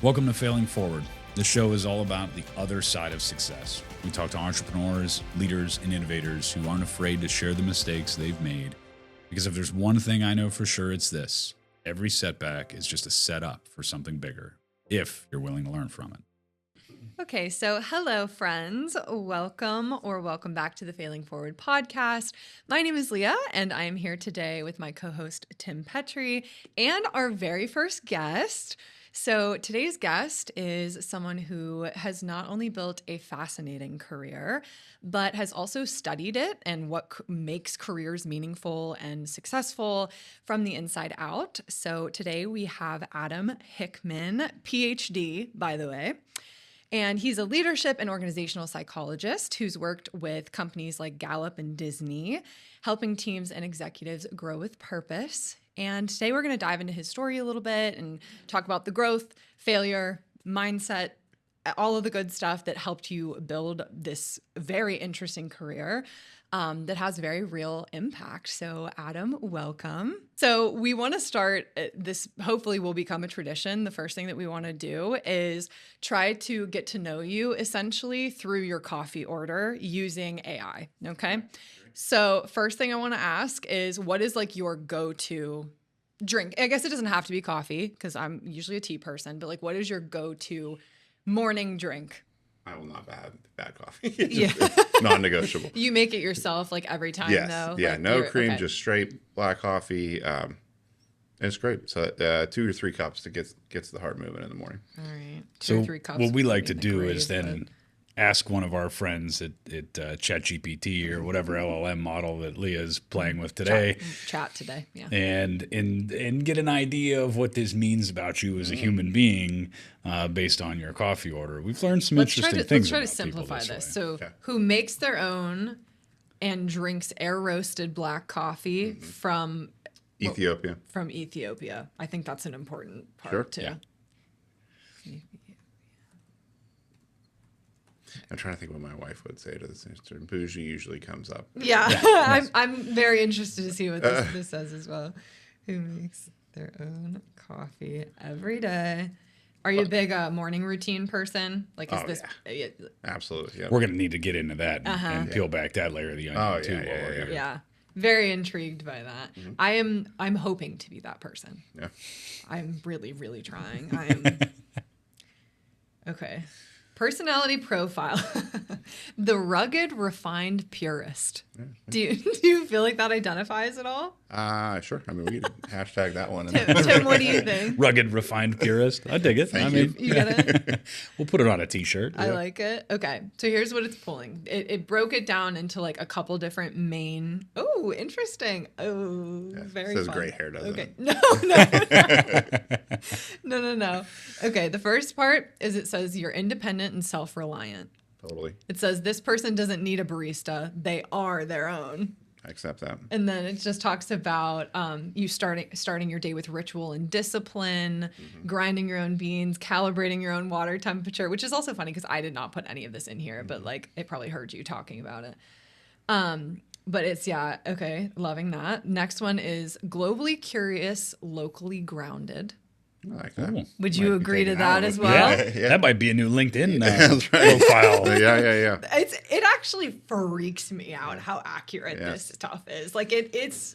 Welcome to Failing Forward. This show is all about the other side of success. We talk to entrepreneurs, leaders, and innovators who aren't afraid to share the mistakes they've made. Because if there's one thing I know for sure, it's this. Every setback is just a setup for something bigger, if you're willing to learn from it. Okay, so hello, friends. Welcome back to the Failing Forward podcast. My name is Leah, and I am here today with my co-host, Tim Petrey, and our very first guest. So today's guest is someone who has not only built a fascinating career, but has also studied it and what makes careers meaningful and successful from the inside out. So today we have Adam Hickman, Ph.D., by the way. And he's a leadership and organizational psychologist who's worked with companies like Gallup and Disney, helping teams and executives grow with purpose. And today we're going to dive into his story a little bit and talk about the growth, failure, mindset, all of the good stuff that helped you build this very interesting career that has very real impact. So Adam, welcome. So we want to start this, hopefully will become a tradition. The first thing that we want to do is try to get to know you essentially through your coffee order using AI. Okay. So first thing I want to ask is, what is like your go-to drink? I guess it doesn't have to be coffee because I'm usually a tea person, but like, what is your go-to morning drink? I will not have bad coffee. Yeah. It's non-negotiable. You make it yourself like every time Yes. though? Yeah, like no cream, okay. just straight black coffee. And it's great. So 2 to 3 cups to gets the heart moving in the morning. All right. 2 So or 3 cups. what we like would to be do great, is then ask one of our friends at ChatGPT or whatever LLM model that Leah's playing with today. Chat today, yeah. And get an idea of what this means about you as a human being based on your coffee order. We've learned some interesting things. Let's try to about people simplify this. way. So Okay. who makes their own and drinks air roasted black coffee from Ethiopia. Ethiopia. I think that's an important part Sure. too. Yeah. I'm trying to think what my wife would say to this. Bougie usually comes up. Yeah. I'm very interested to see what this says as well. Who makes their own coffee every day? Are you a big morning routine person? Like, is Absolutely. Yeah. We're going to need to get into that and peel back that layer of the onion too. While we're here. Yeah. Very intrigued by that. Mm-hmm. I'm hoping to be that person. Yeah. I'm really, really trying. Okay. Personality profile. The rugged, refined purist. Do you feel like that identifies at all? Sure. I mean, we could hashtag that one. Tim, what do you think? Rugged, refined purist. I dig it. Thank you. You get it? We'll put it on a t-shirt. I like it. Okay. So here's what it's pulling. It broke it down into like a couple different main. Oh, interesting. Oh, very says fun. gray hair, doesn't Okay. it? No. Okay. The first part is it says you're independent and self-reliant. Totally. It says this person doesn't need a barista. They are their own. I accept that. And then it just talks about you starting your day with ritual and discipline, grinding your own beans, calibrating your own water temperature, which is also funny because I did not put any of this in here, but like it probably heard you talking about it. But it's, yeah, okay, loving that. Next one is globally curious, locally grounded. I like that. Would you agree to that as well? Yeah, that might be a new LinkedIn profile. Yeah. It actually freaks me out how accurate this stuff is. Like it's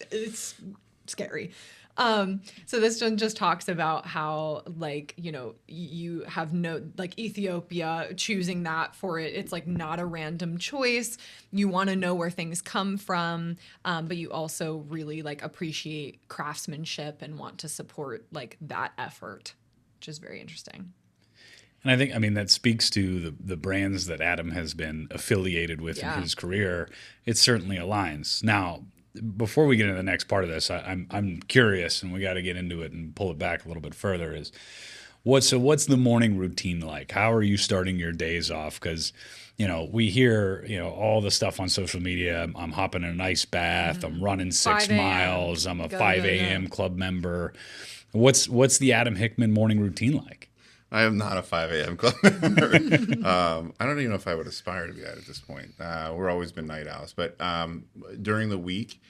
scary. So this one just talks about how, like, you know, you have no, like, Ethiopia, choosing that for it. It's like not a random choice. You want to know where things come from, but you also really like appreciate craftsmanship and want to support like that effort, which is very interesting. And I think, I mean, that speaks to the brands that Adam has been affiliated with in his career. It certainly aligns. Now, before we get into the next part of this, I'm curious, and we got to get into it and pull it back a little bit further. Is what's the morning routine like? How are you starting your days off? Because, you know, we hear, you know, all the stuff on social media. I'm hopping in an ice bath. I'm running 6 miles. I'm a 5 a.m. club member. What's the Adam Hickman morning routine like? I am not a 5 a.m. club member. I don't even know if I would aspire to be that at this point. We're always been night owls. But during the week,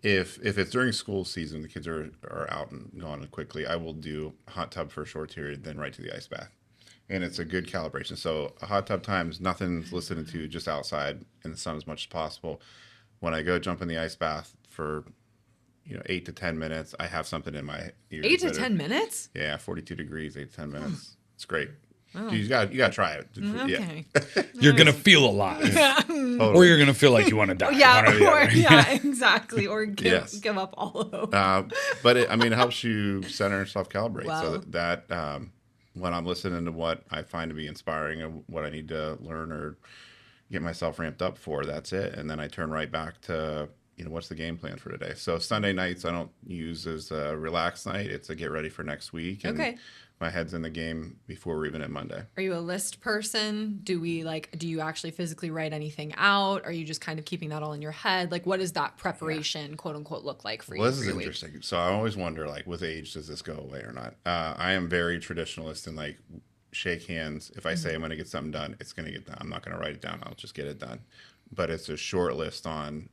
if it's during school season, the kids are out and gone quickly, I will do hot tub for a short period, then right to the ice bath. And it's a good calibration. So a hot tub times, nothing's listening to, just outside in the sun as much as possible. When I go jump in the ice bath for 8 to 10 minutes, I have something in my ears. 8 to 10 minutes? Yeah, 42 degrees, 8 to 10 minutes. It's great. Oh. You got to try it. Okay. Yeah. You're going to feel alive. Totally. Or you're going to feel like you want to die. Yeah, exactly. Or give up all hope. But it helps you center and self-calibrate. Wow. So that when I'm listening to what I find to be inspiring and what I need to learn or get myself ramped up for, that's it. And then I turn right back to, what's the game plan for today? So Sunday nights I don't use as a relaxed night. It's a get ready for next week. And okay. My head's in the game before we're even at Monday. Are you a list person? Do you actually physically write anything out? Are you just kind of keeping that all in your head? Like, what does that preparation, quote unquote, look like for you? Well, this is interesting. So I always wonder, like, with age, does this go away or not? I am very traditionalist and like shake hands. If I say I'm going to get something done, it's going to get done. I'm not going to write it down. I'll just get it done. But it's a short list on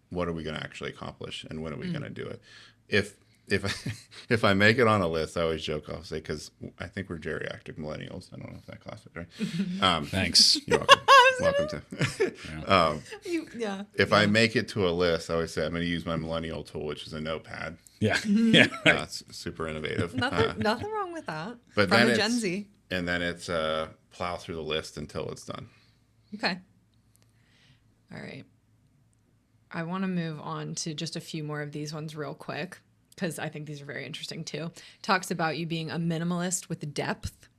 what are we going to actually accomplish and when are we going to do it. If I make it on a list, I always joke, I'll say, because I think we're geriatric millennials. I don't know if that classifies right. Thanks. You're welcome to. If I make it to a list, I always say I'm going to use my millennial tool, which is a notepad. Yeah. Yeah. Right. It's super innovative. Nothing wrong with that. But From then a Gen Z. And then it's plow through the list until it's done. Okay. All right. I want to move on to just a few more of these ones real quick, because I think these are very interesting too. Talks about you being a minimalist with depth.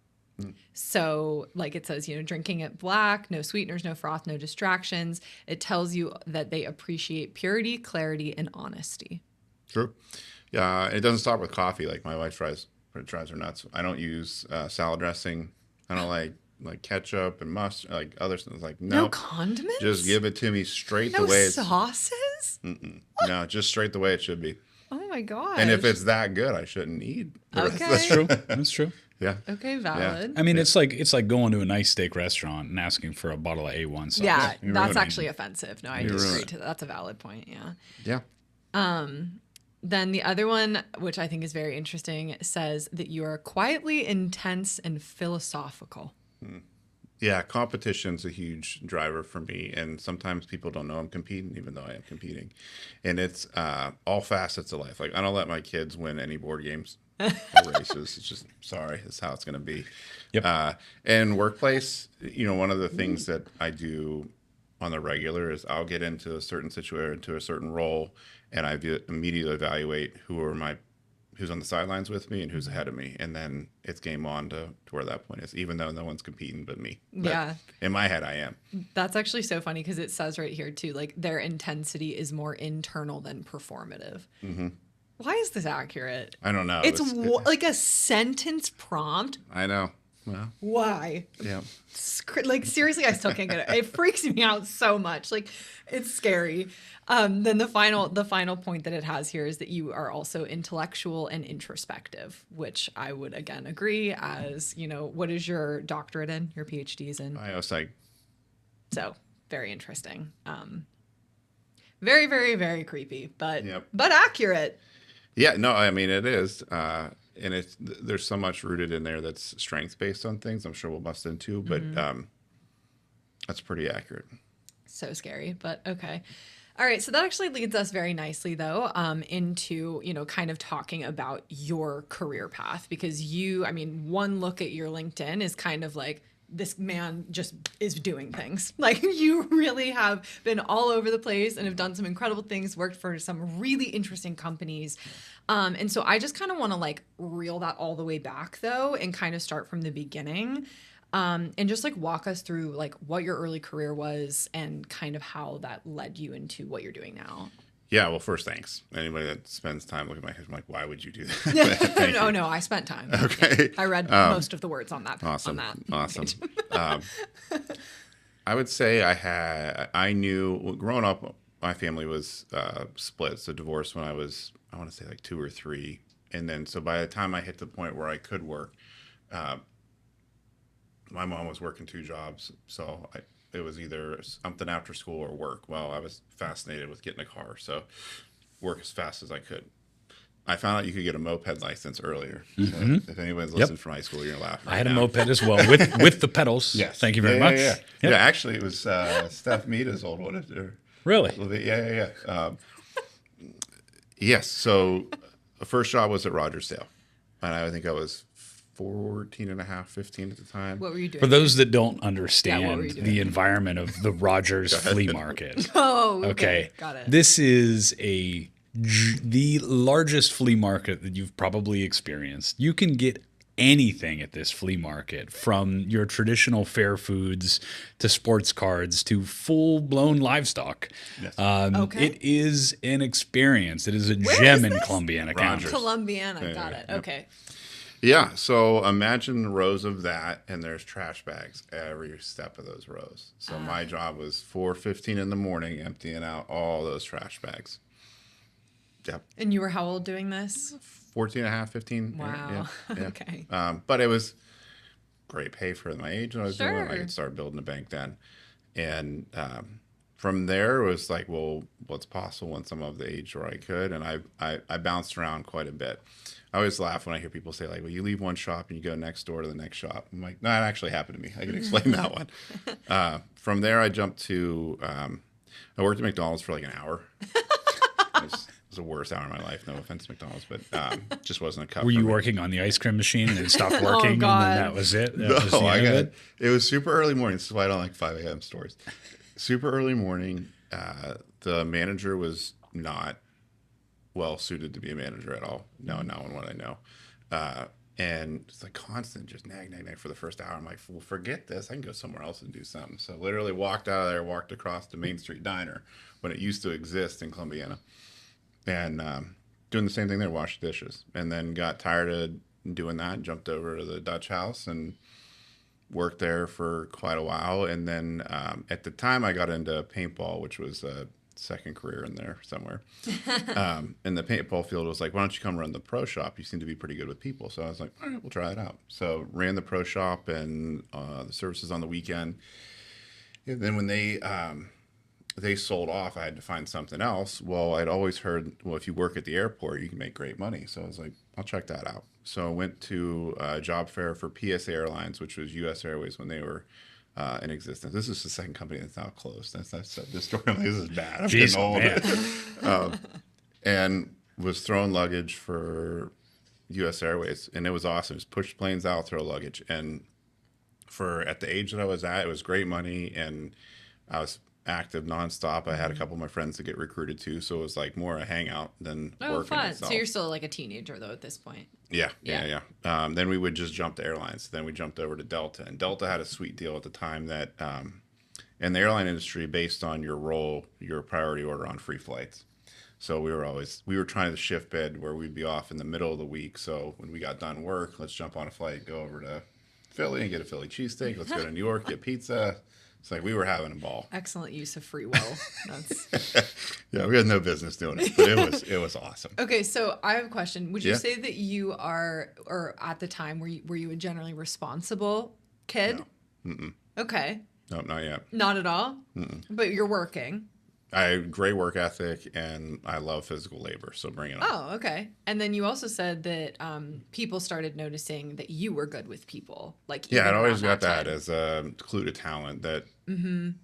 So like it says, drinking it black, no sweeteners, no froth, no distractions. It tells you that they appreciate purity, clarity, and honesty. True. Yeah, it doesn't stop with coffee. Like my wife drives her nuts. I don't use salad dressing. I don't like ketchup and mustard, like other things. Like no condiments. Just give it to me straight the way it's. No sauces. No, just straight the way it should be. Oh my gosh. And if it's that good, I shouldn't eat. Okay. That's true. That's true. Yeah. Okay, valid. I mean, it's like going to a nice steak restaurant and asking for a bottle of A1 sauce. Yeah, that's actually offensive. No, I disagree to that. That's a valid point. Yeah. Yeah. Then the other one, which I think is very interesting, says that you are quietly intense and philosophical. Yeah, competition's a huge driver for me, and sometimes people don't know I'm competing, even though I am competing. And it's all facets of life. Like, I don't let my kids win any board games or races. It's just, sorry, that's how it's going to be. Yep. And workplace, one of the things that I do on the regular is I'll get into a certain situation, into a certain role, and I immediately evaluate who's on the sidelines with me and who's ahead of me. And then it's game on to where that point is, even though no one's competing but me. But yeah. In my head, I am. That's actually so funny because it says right here too, like their intensity is more internal than performative. Mm-hmm. Why is this accurate? I don't know. It's like a sentence prompt. I know. Well, why? Yeah. Like, seriously, I still can't get it. It freaks me out so much. Like, it's scary. Then the final point that it has here is that you are also intellectual and introspective, which I would again agree. As what is your doctorate in? Your PhD's in biopsych. So very interesting. Very, very, very creepy, but Yep. but accurate. Yeah, no, I mean it is, and there's so much rooted in there that's strength based on things. I'm sure we'll bust into, but that's pretty accurate. So scary, but okay. All right, so that actually leads us very nicely, though, into, kind of talking about your career path, because one look at your LinkedIn is kind of like, this man just is doing things. Like, you really have been all over the place and have done some incredible things, worked for some really interesting companies. And so I just kind of want to reel that all the way back, though, and kind of start from the beginning. And just walk us through what your early career was and kind of how that led you into what you're doing now. Yeah, well, first, thanks. Anybody that spends time looking at my head, I'm like, why would you do that? No, I spent time. Okay. I read most of the words on that. Awesome. On that Awesome. I would say I knew growing up, my family was split, so divorced when I was, I want to say 2 or 3. And then, so by the time I hit the point where I could work, my mom was working 2 jobs, so it was either something after school or work. Well, I was fascinated with getting a car, so work as fast as I could. I found out you could get a moped license earlier. So if anyone's listening from high school, you're gonna laugh. Right I had now. a moped as well with the pedals. Yes. Thank you very much. Yeah. Yep. Yeah, actually, it was Steph Mita's old one. Really? A little bit. Yeah. Yes. So the first job was at Rogersdale. And I think I was 14 and a half, 15 at the time. What were you doing? For those that don't Yeah, what were understand you doing? the environment of the Rogers flea market. Oh, Okay. Got it. This is the largest flea market that you've probably experienced. You can get anything at this flea market, from your traditional fair foods to sports cards to full-blown livestock. Yes. Okay. It is an experience. It is a Where gem is in this? Columbiana County. Rogers. Columbiana, got it. Yep. Okay. Yeah. So imagine rows of that, and there's trash bags every step of those rows. So my job was 4:15 in the morning, emptying out all those trash bags. Yep. And you were how old doing this? 14 and a half, 15. Wow. Yeah. Okay. But it was great pay for my age when I was doing it. I Sure. could start building a bank then. And from there, it was like, well, what's possible once I'm of the age where I could? And I bounced around quite a bit. I always laugh when I hear people say, like, well, you leave one shop and you go next door to the next shop. I'm like, no, it actually happened to me. I can explain that one. From there, I jumped to, I worked at McDonald's for like an hour. It was the worst hour of my life. No offense to McDonald's, but just wasn't a cut. Were for you me. working on the ice cream machine and it stopped working and God. then that was it? That No, was the I end of got it? it was super early morning. This is why I don't like 5 a.m. stores. Super early morning. The manager was not well suited to be a manager at all. No, not one what I know. And it's like constant, just nag for the first hour. I'm like, well, forget this. I can go somewhere else and do something. So literally walked out of there, walked across to Main Street Diner when it used to exist in Columbiana. And doing the same thing there, wash dishes. And then got tired of doing that, jumped over to the Dutch House and worked there for quite a while. And then at the time I got into paintball, which was a second career in there somewhere. And the paintball field was like, why don't you come run the pro shop? You seem to be pretty good with people. So I was like, all right, we'll try it out. So ran the pro shop and the services on the weekend. And then when they sold off, I had to find something else. Well, I'd always heard, well, if you work at the airport, you can make great money. So I was like, I'll check that out. So I went to a job fair for PSA Airlines, which was U.S. Airways when they were in existence. This is the second company that's now closed. That's this story. I'm like, this is bad. I'm Jeez, getting old. And was throwing luggage for U.S. Airways, and it was awesome. It was push planes out, throw luggage. And for at the age that I was at, it was great money, and I was active nonstop. I had a couple of my friends to get recruited to, so it was like more a hangout than working fun. itself. So you're still like a teenager though at this point. Yeah. Then we would just jump to airlines. Then we jumped over to Delta, and Delta had a sweet deal at the time that in the airline industry, based on your role, your priority order on free flights. So we were trying to shift bed where we'd be off in the middle of the week. So when we got done work, let's jump on a flight, go over to Philly and get a Philly cheesesteak. Let's go to New York, get pizza. It's like we were having a ball. Excellent use of free will. That's Yeah, we had no business doing it, but it was awesome. okay. So I have a question. Would you Yeah. say that you are, or at the time, were you a generally responsible kid? No. Mm-mm. Okay, Nope, not yet. not at all. But you're working. I have great work ethic, and I love physical labor, so bring it on. Oh, okay. And then you also said that people started noticing that you were good with people. Like Yeah, even I'd always around got that time. as a clue to talent that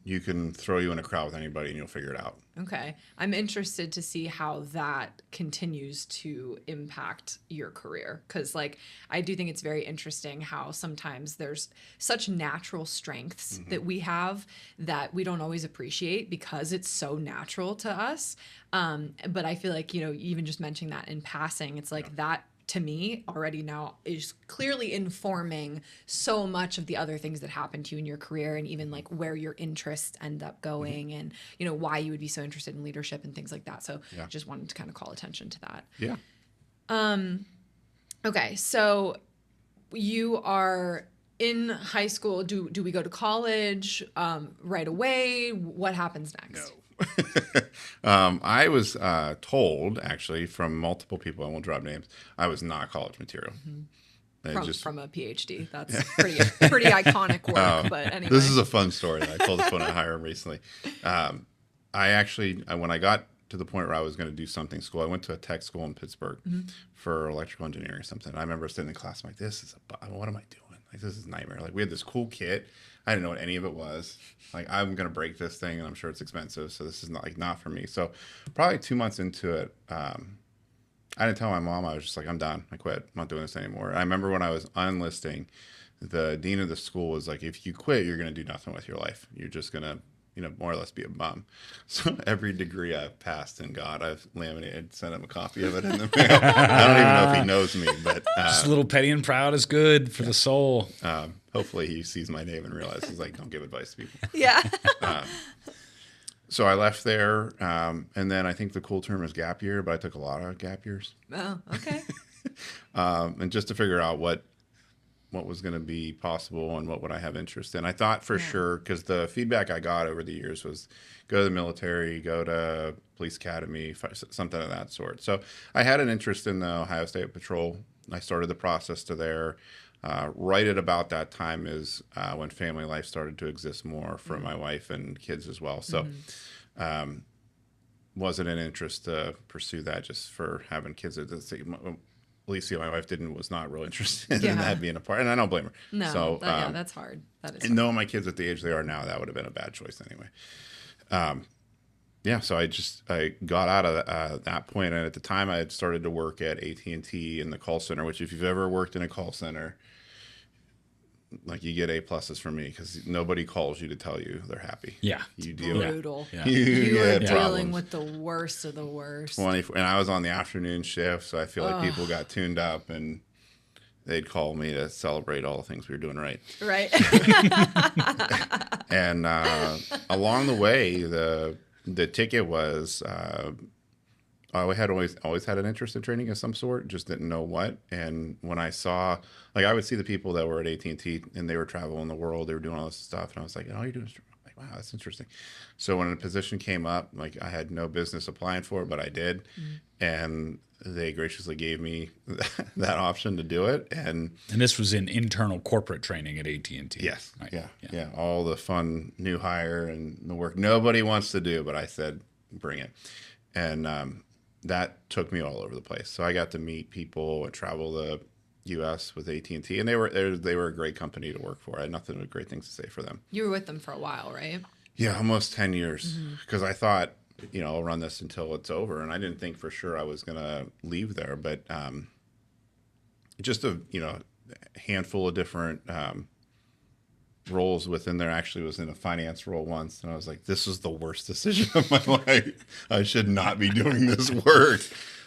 you can throw you in a crowd with anybody and you'll figure it out. Okay. I'm interested to see how that continues to impact your career. Because, like, I do think it's very interesting how sometimes there's such natural strengths that we have that we don't always appreciate because it's so natural to us. But I feel like, you even just mentioning that in passing, it's like that to me already now is clearly informing so much of the other things that happen to you in your career, and even like where your interests end up going, and why you would be so interested in leadership and things like that. So just wanted to kind of call attention to that. Yeah. Okay, so you are in high school. Do we go to college right away? What happens next? No. I was told, actually, from multiple people, I won't drop names, I was not college material. From a PhD. That's pretty iconic work. But anyway, This is a fun story that I told this one at Hiram recently. When I got to the point where I was going to do something school. I went to a tech school in Pittsburgh for electrical engineering or something. I remember sitting in class, I'm like, what am I doing? Like, this is a nightmare. Like, we had this cool kit. I didn't know what any of it was. Like, I'm going to break this thing, and I'm sure it's expensive. So this is not for me. So probably 2 months into it, I didn't tell my mom. I was just like, I'm done. I quit. I'm not doing this anymore. I remember when I was unlisting, the dean of the school was like, if you quit, you're going to do nothing with your life. You're just going to, more or less be a bum. So every degree I've passed and got, I've laminated, sent him a copy of it in the mail. I don't even know if he knows me, but just a little petty and proud is good for the soul. Hopefully he sees my name and realizes, like, don't give advice to people. Yeah. So I left there, and then I think the cool term is gap year, but I took a lot of gap years. Oh, okay. And just to figure out what was going to be possible and what would I have interest in. I thought for sure, because the feedback I got over the years was go to the military, go to police academy, something of that sort. So I had an interest in the Ohio State Patrol. I started the process to there. Right at about that time is when family life started to exist more for my wife and kids as well. So wasn't an interest to pursue that just for having kids. Alicia, my wife, was not real interested in that being a part, and I don't blame her. No, so, that's hard. That is and knowing my kids at the age they are now, that would have been a bad choice anyway. So I got out of that point, and at the time I had started to work at AT&T in the call center, which if you've ever worked in a call center, like, you get A+ from me, because nobody calls you to tell you they're happy. Yeah. You deal brutal. Yeah. You are dealing problems. with the worst of the worst. 24, and I was on the afternoon shift, so I feel like people got tuned up, and they'd call me to celebrate all the things we were doing right. Right. And along the way, the ticket was I had always had an interest in training of some sort, just didn't know what. And when I saw, like, I would see the people that were at AT&T and they were traveling the world, they were doing all this stuff, and I was like, oh, you're doing this? I'm like, wow, that's interesting. So when a position came up, like, I had no business applying for it, but I did, and they graciously gave me that option to do it. And this was in internal corporate training at AT&T. Yes, right? yeah, all the fun new hire and the work nobody wants to do, but I said, bring it. And that took me all over the place. So I got to meet people and travel the U.S. with AT&T, and they were a great company to work for. I had nothing but great things to say for them. You were with them for a while, right? Yeah, almost 10 years, because I thought, I'll run this until it's over, and I didn't think for sure I was going to leave there, but just a handful of different roles within there. Actually was in a finance role once, and I was like, this is the worst decision of my life. I should not be doing this work.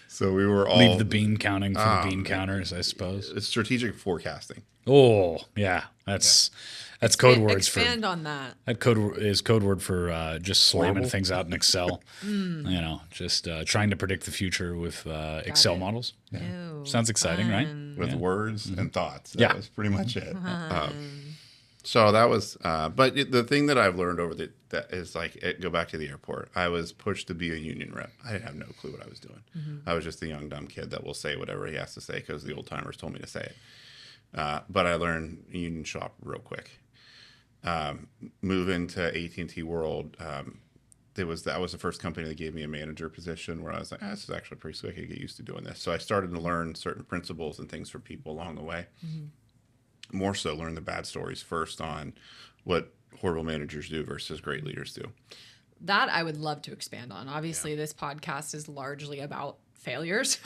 So we were all leave the bean counting for the bean counters, I suppose. It's strategic forecasting. Oh yeah, that's code words for. Expand on that. That code word for just slamming Horrible. things out in Excel. Just trying to predict the future with Excel models. Yeah. Ew, Sounds exciting, right? With words and thoughts. Yeah. That was pretty much it. So that was, but the thing that I've learned over that is, like, go back to the airport. I was pushed to be a union rep. I didn't have no clue what I was doing. I was just a young, dumb kid that will say whatever he has to say because the old timers told me to say it. But I learned union shop real quick. Move into AT&T World. That was the first company that gave me a manager position where I was like, this is actually pretty slick. I could get used to doing this. So I started to learn certain principles and things for people along the way. More so learn the bad stories first on what horrible managers do versus great leaders do. That I would love to expand on. Obviously, this podcast is largely about failures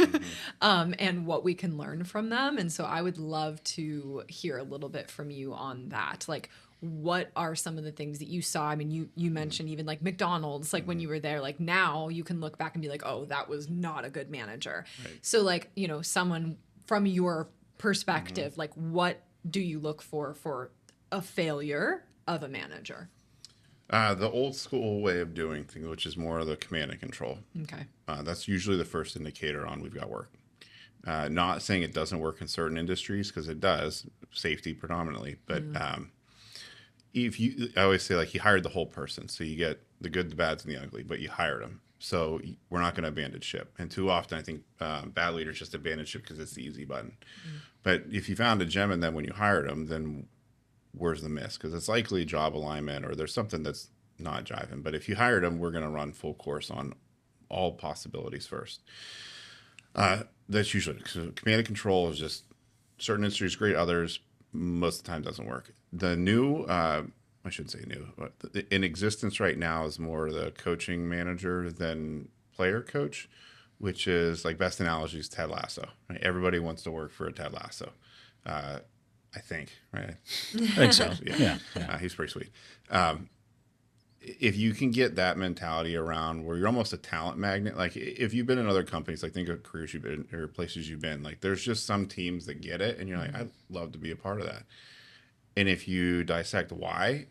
and what we can learn from them. And so I would love to hear a little bit from you on that. Like, what are some of the things that you saw? I mean, you mentioned even like McDonald's, like when you were there, like now you can look back and be like, oh, that was not a good manager. Right. So like, someone from your perspective, like what do you look for a failure of a manager? The old school way of doing things, which is more of the command and control. Okay. That's usually the first indicator on we've got work. Not saying it doesn't work in certain industries, because it does, safety predominantly. But I always say, like, you hired the whole person. So you get the good, the bads, and the ugly, but you hired them. So we're not going to abandon ship. And too often, I think bad leaders just abandon ship because it's the easy button. But if you found a gem in them when you hired them, then where's the miss? Because it's likely job alignment or there's something that's not jiving. But if you hired them, we're going to run full course on all possibilities first. That's usually so command and control is just certain industries great, others most of the time doesn't work. The new, I shouldn't say new, but in existence right now is more the coaching manager than player coach, which is like best analogy is Ted Lasso. Right? Everybody wants to work for a Ted Lasso. I think, right? I think so. Yeah. He's pretty sweet. If you can get that mentality around where you're almost a talent magnet, like if you've been in other companies, like think of careers you've been or places you've been, like there's just some teams that get it and you're like, I'd love to be a part of that. And if you dissect why,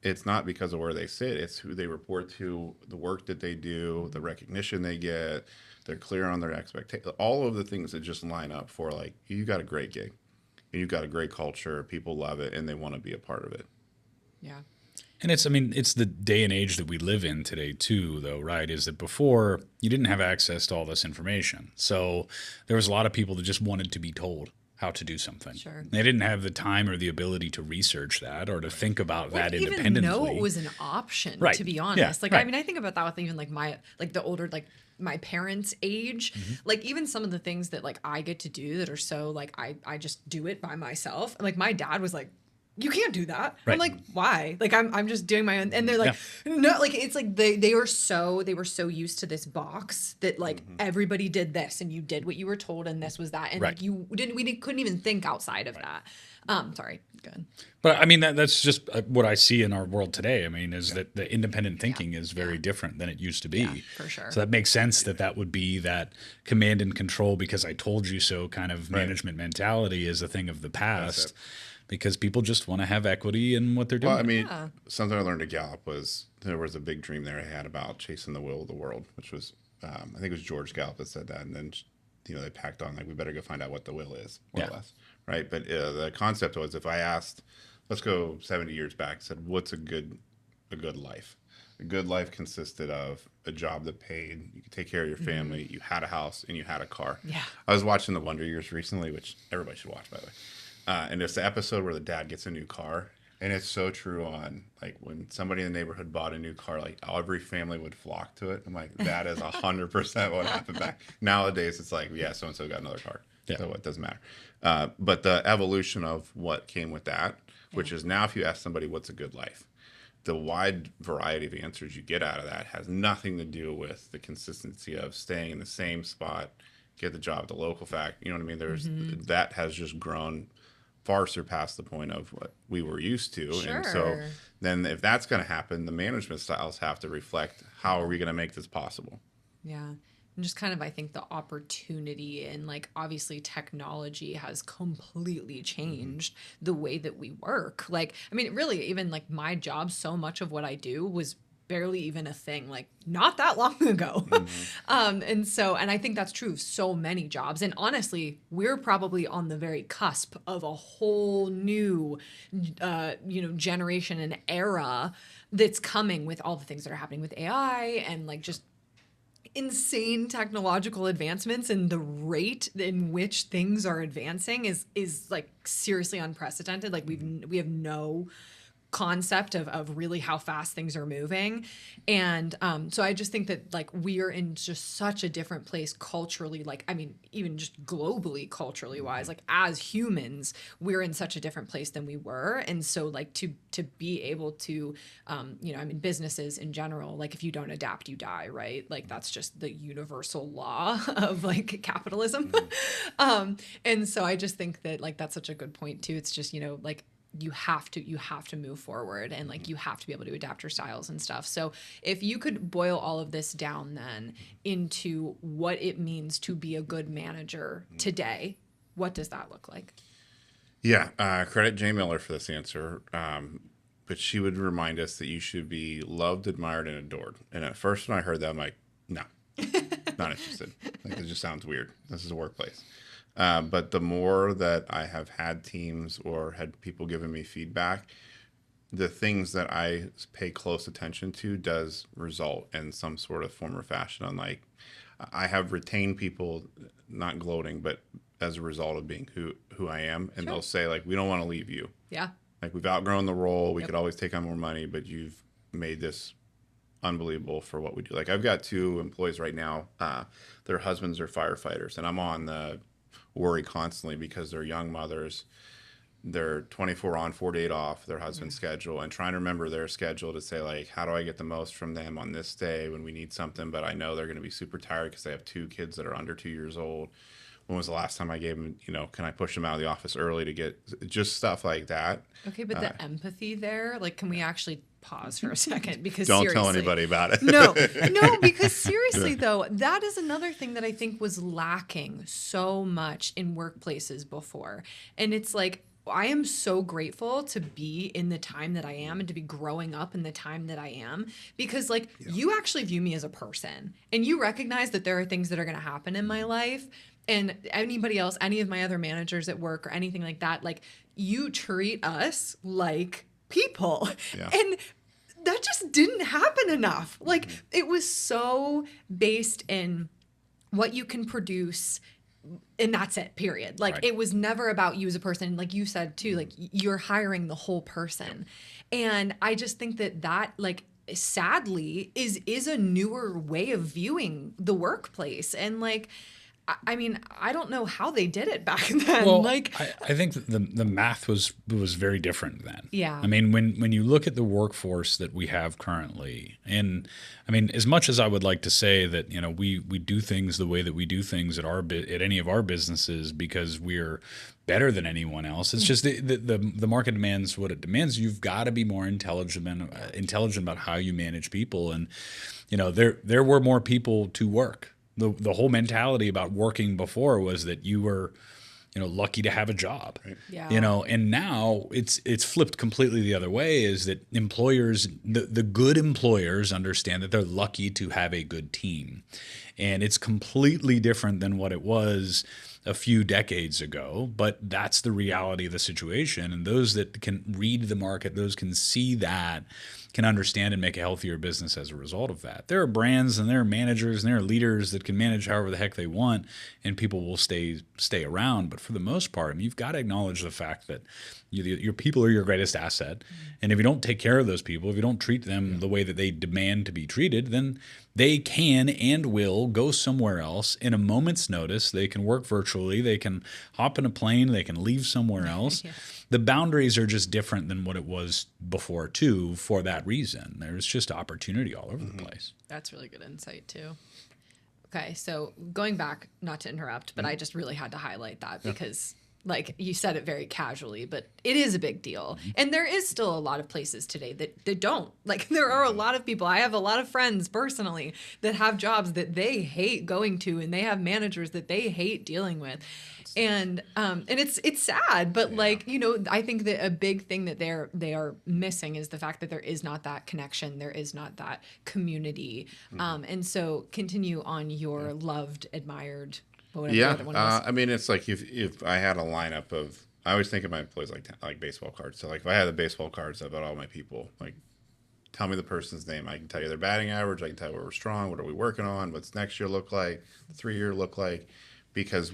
it's not because of where they sit, it's who they report to, the work that they do, the recognition they get, they're clear on their expectations, all of the things that just line up for like, you got a great gig and you've got a great culture, people love it and they want to be a part of it. Yeah. And it's the day and age that we live in today too, though, right? Is that before you didn't have access to all this information. So there was a lot of people that just wanted to be told how to do something. Sure. They didn't have the time or the ability to research that or to think about that independently. Even know it was an option, right. to be honest. Yeah, like, right. I mean, I think about that with even like the older, like my parents' age, like even some of the things that like I get to do that are so like, I just do it by myself. Like my dad was like, you can't do that. Right. I'm like, why? Like I'm just doing my own. And they're like, no, like it's like they were so used to this box that like everybody did this and you did what you were told and this was that and right. like we couldn't even think outside of that. Sorry, good. But I mean that's just what I see in our world today. I mean, is that the independent thinking is very different than it used to be. Yeah, for sure. So that makes sense that would be that command and control because I told you so kind of management mentality is a thing of the past. Because people just want to have equity in what they're doing. Well, I mean, something I learned at Gallup was there was a big dream there I had about chasing the will of the world, which was, I think it was George Gallup that said that. And then, they packed on, like, we better go find out what the will is, more or less. Right. But the concept was if I asked, let's go 70 years back, said, what's a good life? A good life consisted of a job that paid, you could take care of your family, you had a house, and you had a car. Yeah. I was watching The Wonder Years recently, which everybody should watch, by the way. And it's the episode where the dad gets a new car. And it's so true on, like, when somebody in the neighborhood bought a new car, like, every family would flock to it. I'm like, that is 100% what happened back. Nowadays, it's like, yeah, so-and-so got another car. Yeah. So it doesn't matter. But the evolution of what came with that, which is now if you ask somebody what's a good life, the wide variety of answers you get out of that has nothing to do with the consistency of staying in the same spot, get the job at the local fact. You know what I mean? There's that has just grown far surpassed the point of what we were used to. Sure. And so then if that's going to happen, the management styles have to reflect how are we going to make this possible? Yeah. And just kind of, I think the opportunity and like, obviously technology has completely changed the way that we work. Like, I mean, really even like my job, so much of what I do was barely even a thing like not that long ago. And I think that's true of so many jobs. And honestly, we're probably on the very cusp of a whole new, generation and era that's coming with all the things that are happening with AI and like just insane technological advancements, and the rate in which things are advancing is like seriously unprecedented. Like we have no concept of really how fast things are moving. And so I just think that like we are in just such a different place culturally, like I mean even just globally culturally wise, like as humans we're in such a different place than we were. And so like to be able to I mean businesses in general, like if you don't adapt you die, right? Like that's just the universal law of like capitalism. And so I just think that like that's such a good point too. It's just like you have to move forward and like you have to be able to adapt your styles and stuff. So if you could boil all of this down then into what it means to be a good manager today, what does that look like? Yeah, credit Jay Miller for this answer. But she would remind us that you should be loved, admired, and adored. And at first when I heard that, I'm like, no, not interested. Like, it just sounds weird. This is a workplace. But the more that I have had teams or had people giving me feedback, the things that I pay close attention to does result in some sort of form or fashion. On like, I have retained people, not gloating, but as a result of being who I am. And they'll say like, we don't want to leave you. Yeah. Like we've outgrown the role. We could always take on more money, but you've made this unbelievable for what we do. Like I've got 2 employees right now. Their husbands are firefighters, and I'm on the worry constantly because they're young mothers. They're 24 on, 48 off, their husband's schedule, and trying to remember their schedule to say, like, how do I get the most from them on this day when we need something, but I know they're going to be super tired because they have 2 kids that are under 2 years old. When was the last time I gave them, can I push them out of the office early to get just stuff like that? Okay, but the empathy there, like, can we actually pause for a second? Because Don't seriously, tell anybody about it. No, because seriously though, that is another thing that I think was lacking so much in workplaces before. And it's like, I am so grateful to be in the time that I am and to be growing up in the time that I am, because like you actually view me as a person and you recognize that there are things that are going to happen in my life. And anybody else, any of my other managers at work or anything like that, like you treat us like people. Yeah. And that just didn't happen enough. Like it was so based in what you can produce, and that's it, period. Like it was never about you as a person. Like you said too, like you're hiring the whole person. And I just think that like sadly is a newer way of viewing the workplace. And like, I mean, I don't know how they did it back then. Well, like, I think the math was very different then. Yeah. I mean, when you look at the workforce that we have currently, and I mean, as much as I would like to say that we do things the way that we do things at any of our businesses because we're better than anyone else, it's just the market demands what it demands. You've got to be more intelligent about how you manage people, and there were more people to work. The whole mentality about working before was that you were, lucky to have a job. Right. Yeah. And now it's flipped completely the other way. Is that employers, the good employers, understand that they're lucky to have a good team, and it's completely different than what it was a few decades ago. But that's the reality of the situation, and those that can read the market, those can see that, can understand and make a healthier business as a result of that. There are brands and there are managers and there are leaders that can manage however the heck they want, and people will stay around. But for the most part, I mean, you've got to acknowledge the fact that your people are your greatest asset. And if you don't take care of those people, if you don't treat them the way that they demand to be treated, then they can and will go somewhere else in a moment's notice. They can work virtually. They can hop in a plane. They can leave somewhere else. The boundaries are just different than what it was before, too, for that reason. There's just opportunity all over the place. That's really good insight, too. Okay, so going back, not to interrupt, but I just really had to highlight that because, like, you said it very casually, but it is a big deal. And there is still a lot of places today that don't. Like, there are a lot of people. I have a lot of friends personally that have jobs that they hate going to, and they have managers that they hate dealing with. And it's sad, but like, I think that a big thing that they are missing is the fact that there is not that connection. There is not that community. And so continue on your loved, admired, whatever the other one was. I mean, it's like if I had a lineup of, I always think of my employees like baseball cards. So like if I had the baseball cards about all my people, like tell me the person's name. I can tell you their batting average. I can tell you where we're strong. What are we working on? What's next year look like? The 3-year look like? Because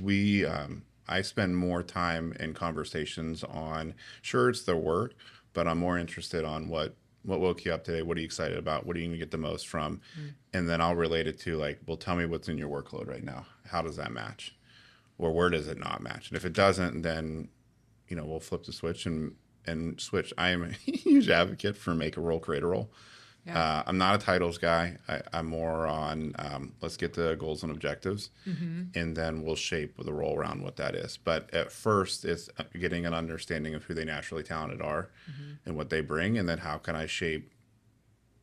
I spend more time in conversations on, sure, it's their work, but I'm more interested on what woke you up today? What are you excited about? What are you going to get the most from? And then I'll relate it to like, well, tell me what's in your workload right now. How does that match? Or where does it not match? And if it doesn't, then, we'll flip the switch and switch. I am a huge advocate for make a role, create a role. Yeah. I'm not a titles guy. I'm more on let's get the goals and objectives, and then we'll shape the role around what that is. But at first, it's getting an understanding of who they naturally talented are and what they bring, and then how can I shape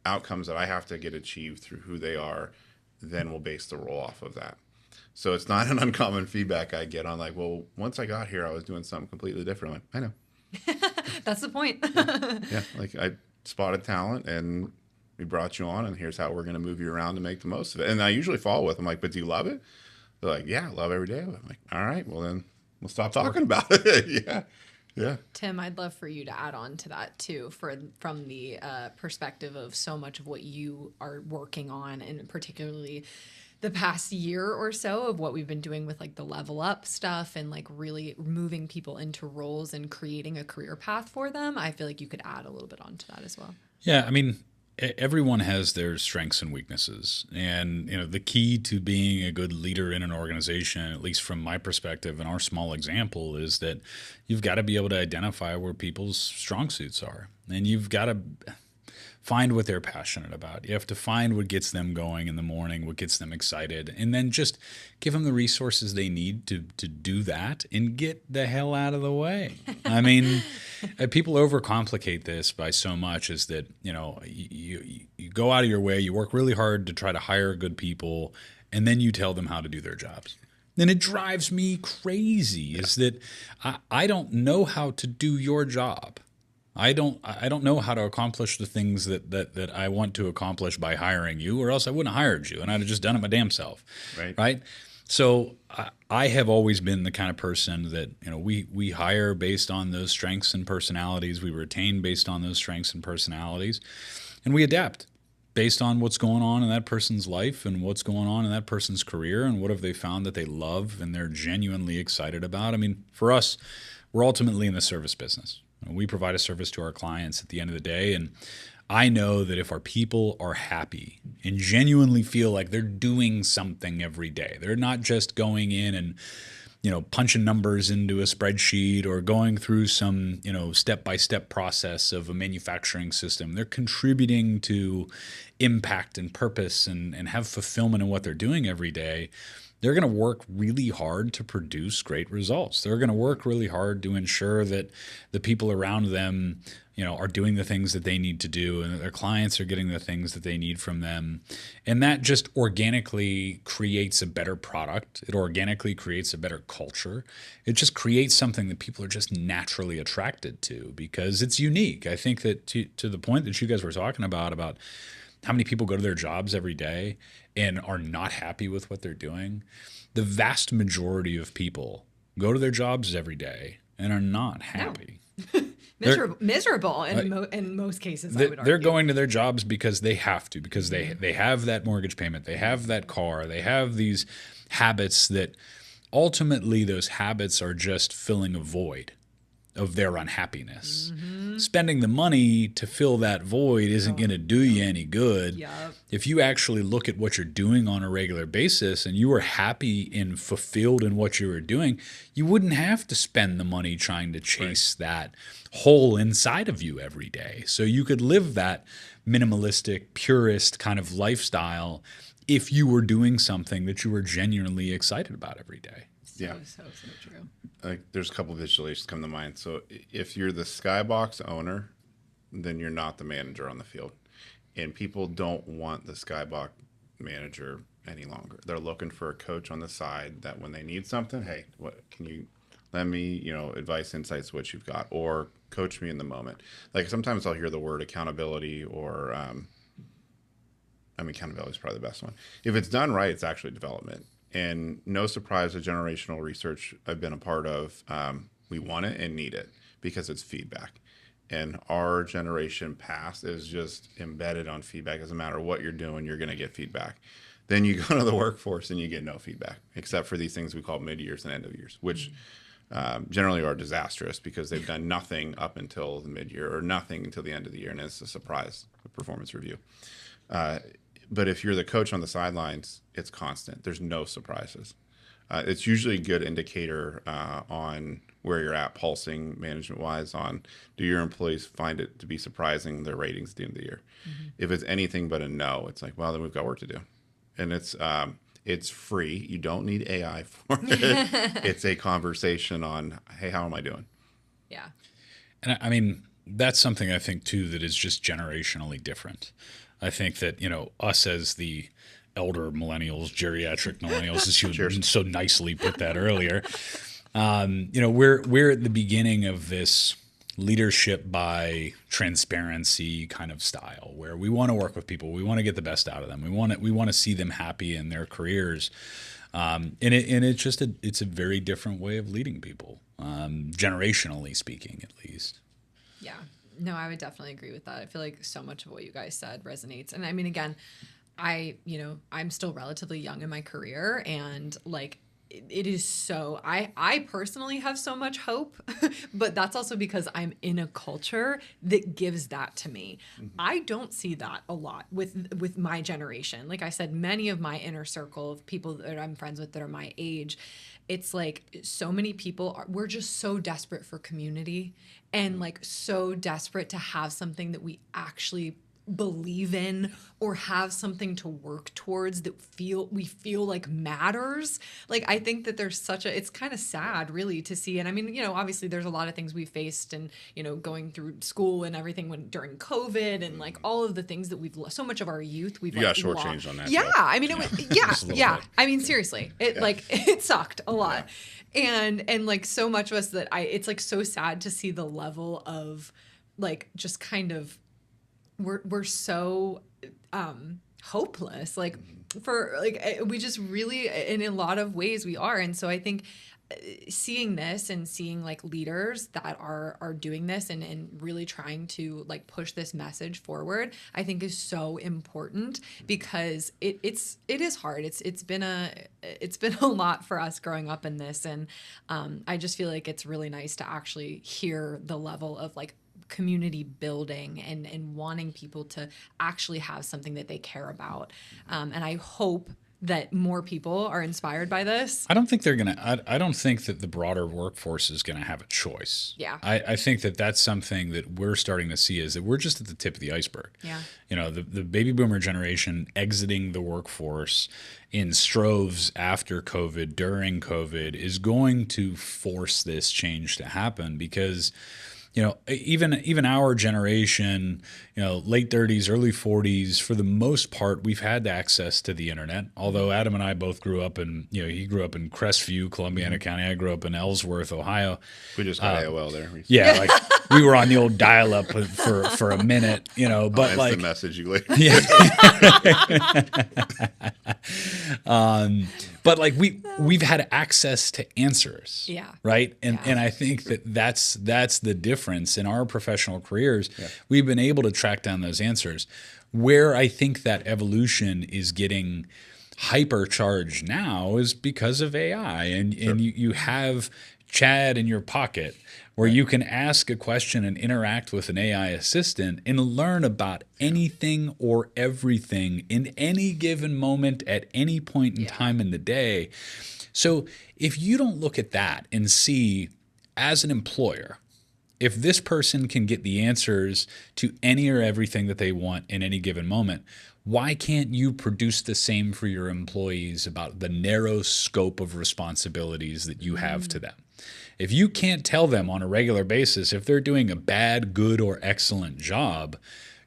outcomes that I have to get achieved through who they are. Then we'll base the role off of that. So it's not an uncommon feedback I get on like, well, once I got here, I was doing something completely different. I'm like, I know. That's the point. Yeah, like I spotted talent and we brought you on, and here's how we're going to move you around to make the most of it. And I usually follow with them like, but do you love it? They're like, yeah, I love every day of it. I'm like, all right, well then we'll stop talking about it. Yeah. Tim, I'd love for you to add on to that too, from the perspective of so much of what you are working on, and particularly the past year or so of what we've been doing with like the level up stuff and like really moving people into roles and creating a career path for them. I feel like you could add a little bit onto that as well. Yeah, I mean, everyone has their strengths and weaknesses. And, the key to being a good leader in an organization, at least from my perspective and our small example, is that you've got to be able to identify where people's strong suits are. And you've got to find what they're passionate about. You have to find what gets them going in the morning, what gets them excited, and then just give them the resources they need to do that and get the hell out of the way. I mean, people overcomplicate this by so much is that, you go out of your way, you work really hard to try to hire good people, and then you tell them how to do their jobs. And it drives me crazy is that I don't know how to do your job. I don't know how to accomplish the things that I want to accomplish by hiring you, or else I wouldn't have hired you, and I'd have just done it my damn self. Right? So I have always been the kind of person that, we hire based on those strengths and personalities. We retain based on those strengths and personalities, and we adapt based on what's going on in that person's life and what's going on in that person's career and what have they found that they love and they're genuinely excited about. I mean, for us, we're ultimately in the service business. We provide a service to our clients at the end of the day, and I know that if our people are happy and genuinely feel like they're doing something every day, they're not just going in and, punching numbers into a spreadsheet or going through some, step-by-step process of a manufacturing system. They're contributing to impact and purpose and have fulfillment in what they're doing every day. They're going to work really hard to produce great results. They're going to work really hard to ensure that the people around them, are doing the things that they need to do and that their clients are getting the things that they need from them. And that just organically creates a better product. It organically creates a better culture. It just creates something that people are just naturally attracted to because it's unique. I think that to the point that you guys were talking about how many people go to their jobs every day and are not happy with what they're doing. The vast majority of people go to their jobs every day and are not happy. No. Miserable in most cases, I would argue. They're going to their jobs because they have to, because they have that mortgage payment, they have that car, they have these habits that ultimately those habits are just filling a void of their unhappiness. Mm-hmm. Spending the money to fill that void isn't going to do you any good. Yep. If you actually look at what you're doing on a regular basis and you are happy and fulfilled in what you are doing, you wouldn't have to spend the money trying to chase that hole inside of you every day. So you could live that minimalistic, purist kind of lifestyle if you were doing something that you were genuinely excited about every day. So true. There's a couple of visualizations come to mind. So if you're the Skybox owner, then you're not the manager on the field. And people don't want the Skybox manager any longer. They're looking for a coach on the side that when they need something, hey, what can you let me, advice, insights, what you've got, or coach me in the moment. Like sometimes I'll hear the word accountability or accountability is probably the best one. If it's done right, it's actually development. And no surprise, the generational research I've been a part of, we want it and need it because it's feedback. And our generation past is just embedded on feedback. Doesn't matter what you're doing, you're going to get feedback. Then you go to the workforce and you get no feedback, except for these things we call mid-years and end of years, which generally are disastrous because they've done nothing up until the mid-year or nothing until the end of the year, and it's a surprise performance review. But if you're the coach on the sidelines, it's constant. There's no surprises. It's usually a good indicator on where you're at pulsing management-wise on do your employees find it to be surprising their ratings at the end of the year. Mm-hmm. If it's anything but a no, it's like, well, then we've got work to do. And it's free. You don't need AI for it. It's a conversation on, hey, how am I doing? Yeah. And I mean, that's something I think, too, that is just generationally different. I think that, us as the elder millennials, geriatric millennials, as you so nicely put that earlier, we're at the beginning of this leadership by transparency kind of style where we want to work with people. We want to get the best out of them. We want to see them happy in their careers. It's a very different way of leading people, generationally speaking, at least. Yeah. No, I would definitely agree with that. I feel like so much of what you guys said resonates. And I mean, again, I'm still relatively young in my career, and like it is so, I personally have so much hope, but that's also because I'm in a culture that gives that to me. I don't see that a lot with my generation. Like I said, many of my inner circle of people that I'm friends with that are my age, it's like so many people we're just so desperate for community and like so desperate to have something that we actually believe in or have something to work towards that we feel like matters. Like I think that there's it's kind of sad really to see. And I mean, obviously there's a lot of things we faced and, going through school and everything during COVID and like all of the things that so much of our youth we've got shortchanged on that. Yeah. Though. I mean, it was, yeah. I mean, seriously, it sucked a lot. Yeah. And like so much of us it's like so sad to see the level of like just kind of we're so hopeless, like for like we just really in a lot of ways we are. And so I think seeing this and seeing like leaders that are doing this and really trying to like push this message forward, I think is so important because it is hard. It's been a lot for us growing up in this, and I just feel like it's really nice to actually hear the level of like community building and wanting people to actually have something that they care about. And I hope that more people are inspired by this. I don't think I don't think that the broader workforce is going to have a choice. Yeah. I think that that's something that we're starting to see is that we're just at the tip of the iceberg. Yeah. The baby boomer generation exiting the workforce in stroves after COVID, during COVID, is going to force this change to happen because even our generation, late 30s, early 40s, for the most part, we've had access to the internet. Although Adam and I both grew up in, he grew up in Crestview, Columbiana County. I grew up in Ellsworth, Ohio. We just got AOL there. Yeah, like we were on the old dial-up for a minute, but like the message you later. Yeah. But like we've had access to answers, right? And I think that's the difference in our professional careers. Yeah. We've been able to track down those answers. Where I think that evolution is getting hypercharged now is because of AI, and you have Chad in your pocket where you can ask a question and interact with an AI assistant and learn about anything or everything in any given moment at any point in time in the day. So if you don't look at that and see, as an employer, if this person can get the answers to any or everything that they want in any given moment, why can't you produce the same for your employees about the narrow scope of responsibilities that you have to them? If you can't tell them on a regular basis if they're doing a bad, good, or excellent job,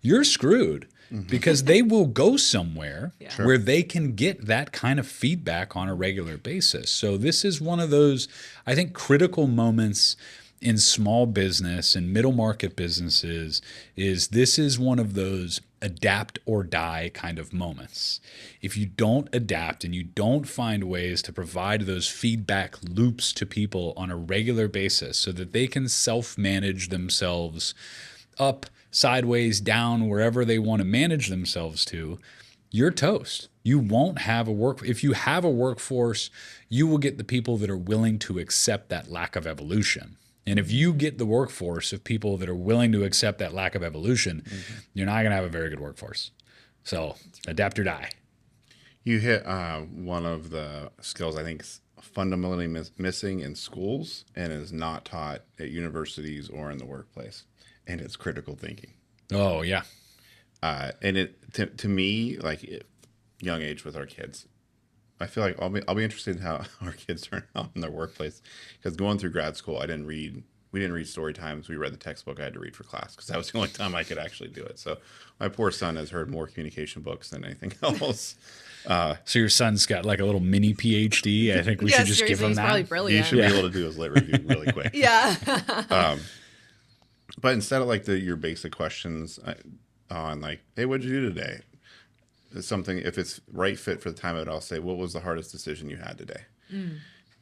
you're screwed because they will go somewhere where they can get that kind of feedback on a regular basis. So this is one of those, I think, critical moments in small business and middle market businesses. This is one of those adapt or die kind of moments. If you don't adapt and you don't find ways to provide those feedback loops to people on a regular basis so that they can self-manage themselves up, sideways, down, wherever they want to manage themselves to, you're toast. You won't have if you have a workforce, you will get the people that are willing to accept that lack of evolution. And if you get the workforce of people that are willing to accept that lack of evolution, you're not going to have a very good workforce. So adapt or die. You hit one of the skills I think is fundamentally missing in schools and is not taught at universities or in the workplace, and it's critical thinking. Oh, yeah. And it to me, like young age with our kids, I feel like I'll be interested in how our kids turn out in their workplace, because going through grad school, we didn't read story times. We read the textbook I had to read for class because that was the only time I could actually do it. So my poor son has heard more communication books than anything else. So your son's got like a little mini PhD. I think we should just give him that. Probably brilliant. He should be able to do his lit review really quick. But instead of like your basic questions on like, hey, what did you do today? Something, if it's right fit for the time of it, I'll say, what was the hardest decision you had today?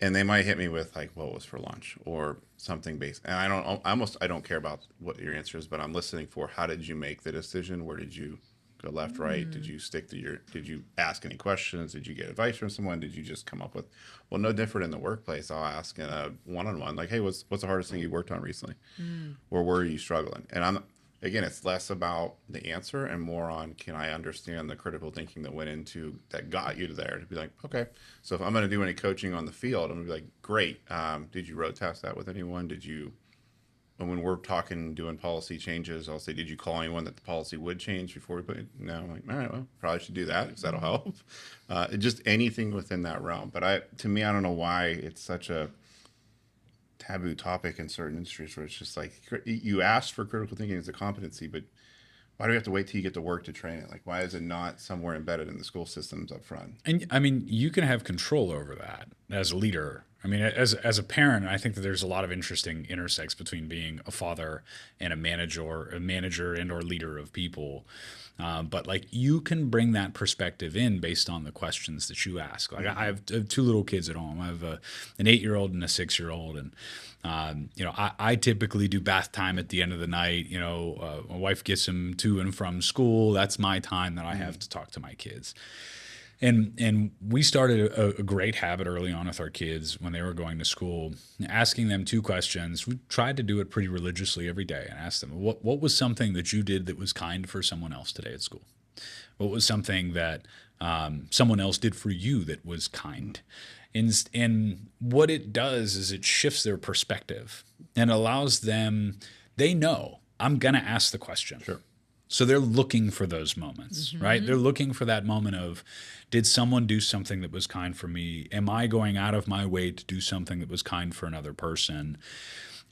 And they might hit me with like, what was for lunch or something basic. And I don't care about what your answer is, but I'm listening for, how did you make the decision? Where did you go left, right? Did you did you ask any questions? Did you get advice from someone? Did you just come up with, well, no different in the workplace. I'll ask in a one-on-one, like, hey, what's the hardest thing you worked on recently? Or where are you struggling? And again, it's less about the answer and more on, can I understand the critical thinking that went into, that got you to there, to be like, okay, so if I'm going to do any coaching on the field, I'm going to be like, great. Did you road test that with anyone? When we're talking, doing policy changes, I'll say, did you call anyone that the policy would change before we put it? No. I'm like, all right, well, probably should do that because that'll help. Just anything within that realm. But to me, I don't know why it's such a taboo topic in certain industries where it's just like, you asked for critical thinking as a competency, but why do we have to wait till you get to work to train it? Like, why is it not somewhere embedded in the school systems up front? And I mean, you can have control over that as a leader. I mean, as a parent, I think that there's a lot of interesting intersects between being a father and a manager and or leader of people. But like, you can bring that perspective in based on the questions that you ask. Like, I have two little kids at home. I have an 8-year-old and a 6-year-old, and I typically do bath time at the end of the night. My wife gets them to and from school. That's my time that I have to talk to my kids. And we started a great habit early on with our kids when they were going to school, asking them 2 questions. We tried to do it pretty religiously every day and ask them, what was something that you did that was kind for someone else today at school? What was something that someone else did for you that was kind? And what it does is it shifts their perspective and allows them, they know, I'm going to ask the question. Sure. So they're looking for those moments, right? They're looking for that moment of, did someone do something that was kind for me? Am I going out of my way to do something that was kind for another person?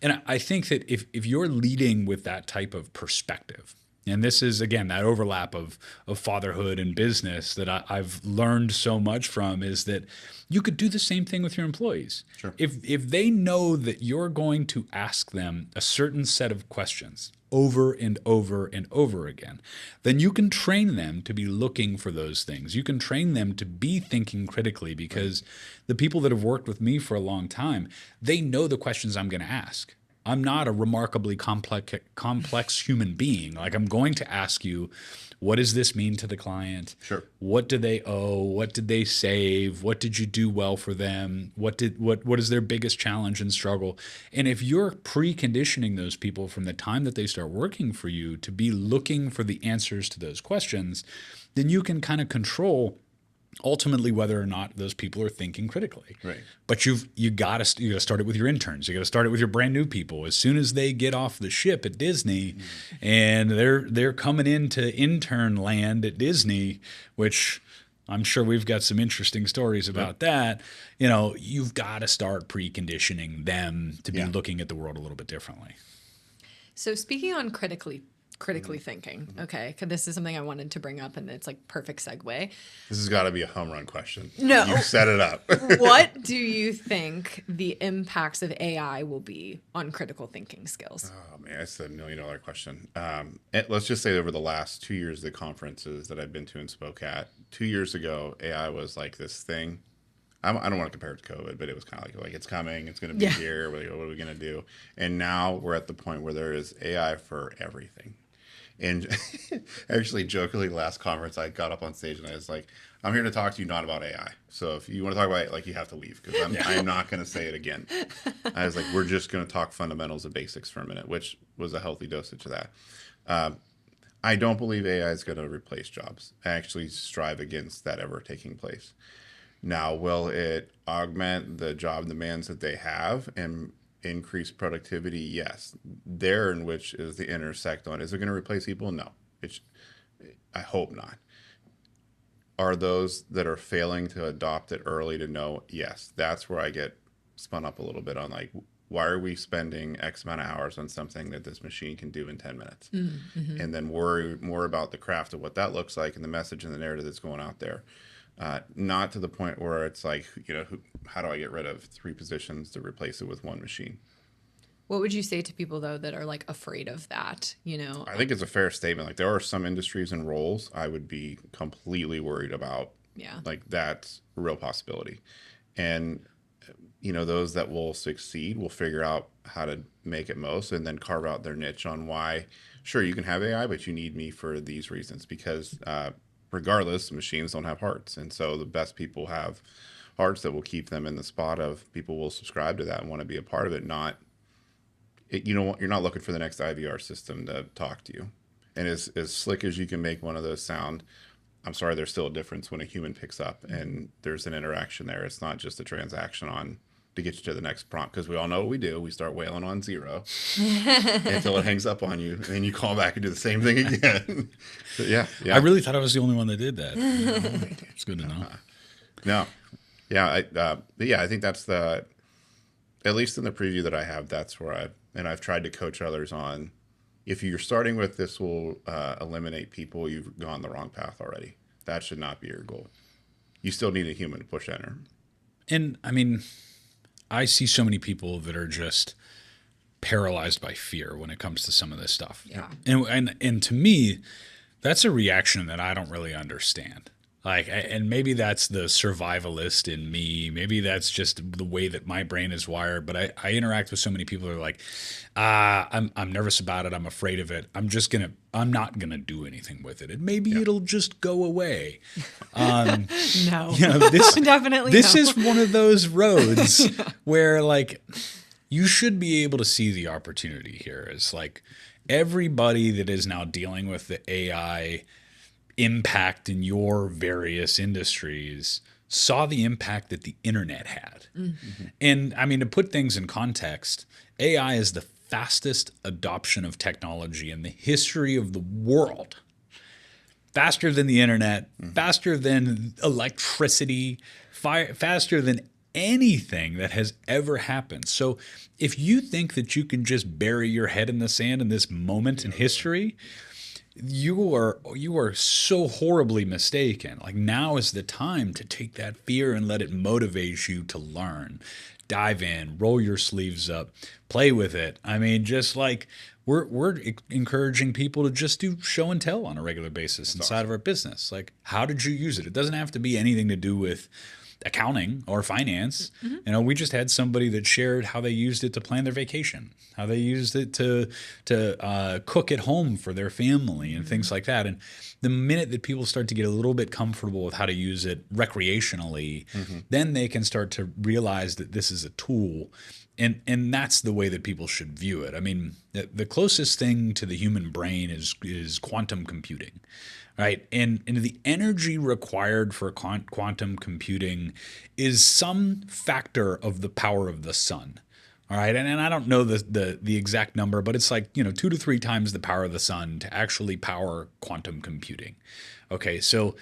And I think that if you're leading with that type of perspective, and this is, again, that overlap of fatherhood and business that I've learned so much from, is that you could do the same thing with your employees. Sure. If they know that you're going to ask them a certain set of questions over and over and over again, then you can train them to be looking for those things. You can train them to be thinking critically, because the people that have worked with me for a long time, they know the questions I'm going to ask. I'm not a remarkably complex human being. Like, I'm going to ask you, what does this mean to the client? Sure. What do they owe? What did they save? What did you do well for them? What is their biggest challenge and struggle? And if you're preconditioning those people from the time that they start working for you to be looking for the answers to those questions, then you can kind of control ultimately whether or not those people are thinking critically. Right. But you got to start it with your interns. You got to start it with your brand new people. As soon as they get off the ship at Disney, and they're coming into intern land at Disney, which I'm sure we've got some interesting stories about that. You've got to start preconditioning them to be looking at the world a little bit differently. So speaking on critically thinking. Okay, because this is something I wanted to bring up, and it's like perfect segue. This has got to be a home run question. No. You set it up. What do you think the impacts of AI will be on critical thinking skills? Oh, man, that's the $1 million question. Let's just say over the last 2 years, the conferences that I've been to and spoke at, 2 years ago, AI was like this thing. I don't want to compare it to COVID, but it was kind of like it's coming, it's going to be here. What are we going to do? And now we're at the point where there is AI for everything. And actually, jokingly, last conference, I got up on stage and I was like, I'm here to talk to you not about AI. So if you want to talk about it, like, you have to leave, because I'm not going to say it again. I was like, we're just going to talk fundamentals and basics for a minute, which was a healthy dosage of that. I don't believe AI is going to replace jobs. I actually strive against that ever taking place. Now, will it augment the job demands that they have and increase productivity? Yes. There in which is the intersect on, is it going to replace people? No. I hope not. Are those that are failing to adopt it early to know? Yes. That's where I get spun up a little bit on, like, why are we spending X amount of hours on something that this machine can do in 10 minutes? Mm-hmm. And then worry more about the craft of what that looks like and the message and the narrative that's going out there. Not to the point where it's like, how do I get rid of 3 positions to replace it with 1 machine? What would you say to people, though, that are like afraid of that? I think it's a fair statement. Like, there are some industries and roles I would be completely worried about. Yeah. Like, that's a real possibility. And those that will succeed will figure out how to make it most and then carve out their niche on why, sure, you can have AI, but you need me for these reasons because regardless, machines don't have hearts. And so the best people have hearts that will keep them in the spot of people will subscribe to that and want to be a part of it. You're not looking for the next IVR system to talk to you. And as slick as you can make one of those sound, I'm sorry, there's still a difference when a human picks up and there's an interaction there. It's not just a transaction to get you to the next prompt, because we all know what we do. We start wailing on 0 until it hangs up on you, and then you call back and do the same thing again. yeah. I really thought I was the only one that did that. It's good to know. No. Yeah. I think that's at least in the preview that I have, that's where I've tried to coach others on, if you're starting with this will eliminate people, you've gone the wrong path already. That should not be your goal. You still need a human to push enter. And I mean, I see so many people that are just paralyzed by fear when it comes to some of this stuff. Yeah. And to me, that's a reaction that I don't really understand. And maybe that's the survivalist in me. Maybe that's just the way that my brain is wired. But I interact with so many people who are like, I'm nervous about it. I'm afraid of it. I'm not gonna do anything with it. And maybe it'll just go away. No, definitely. This is one of those roads where you should be able to see the opportunity here. It's like everybody that is now dealing with the AI impact in your various industries saw the impact that the internet had. Mm-hmm. And I mean, to put things in context, AI is the fastest adoption of technology in the history of the world. Faster than the internet, faster than electricity, faster than anything that has ever happened. So if you think that you can just bury your head in the sand in this moment in history, you are so horribly mistaken. Now is the time to take that fear and let it motivate you to learn. Dive in, roll your sleeves up, play with it. I mean, just we're encouraging people to just do show and tell on a regular basis inside of our business. How did you use it? It doesn't have to be anything to do with accounting or finance. Mm-hmm. We just had somebody that shared how they used it to plan their vacation, how they used it to cook at home for their family and things like that. And the minute that people start to get a little bit comfortable with how to use it recreationally, then they can start to realize that this is a tool. And that's the way that people should view it. I mean, the closest thing to the human brain is quantum computing. Right. And the energy required for quantum computing is some factor of the power of the sun. All right. And I don't know the exact number, but it's 2 to 3 times the power of the sun to actually power quantum computing. Okay. So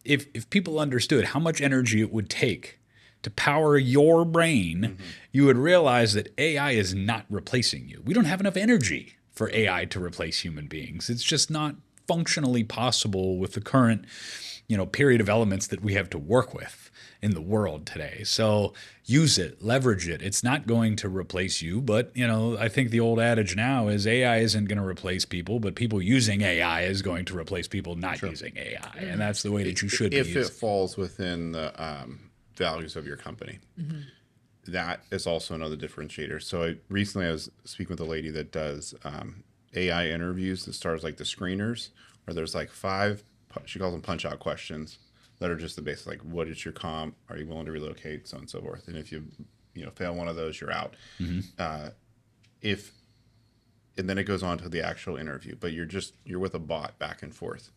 if people understood how much energy it would take to power your brain, you would realize that AI is not replacing you. We don't have enough energy for AI to replace human beings. It's just not functionally possible with the current, period of elements that we have to work with in the world today. So use it, leverage it. It's not going to replace you, but I think the old adage now is AI isn't going to replace people, but people using AI is going to replace people not using AI, and that's the way that you should be using it. If it falls within the values of your company. Mm-hmm. That is also another differentiator. So recently I was speaking with a lady that does AI interviews that starts the screeners, where there's 5, she calls them punch out questions that are just the basic, what is your comp? Are you willing to relocate? So on and so forth. And if you fail one of those, you're out. Mm-hmm. And then it goes on to the actual interview, but you're with a bot back and forth.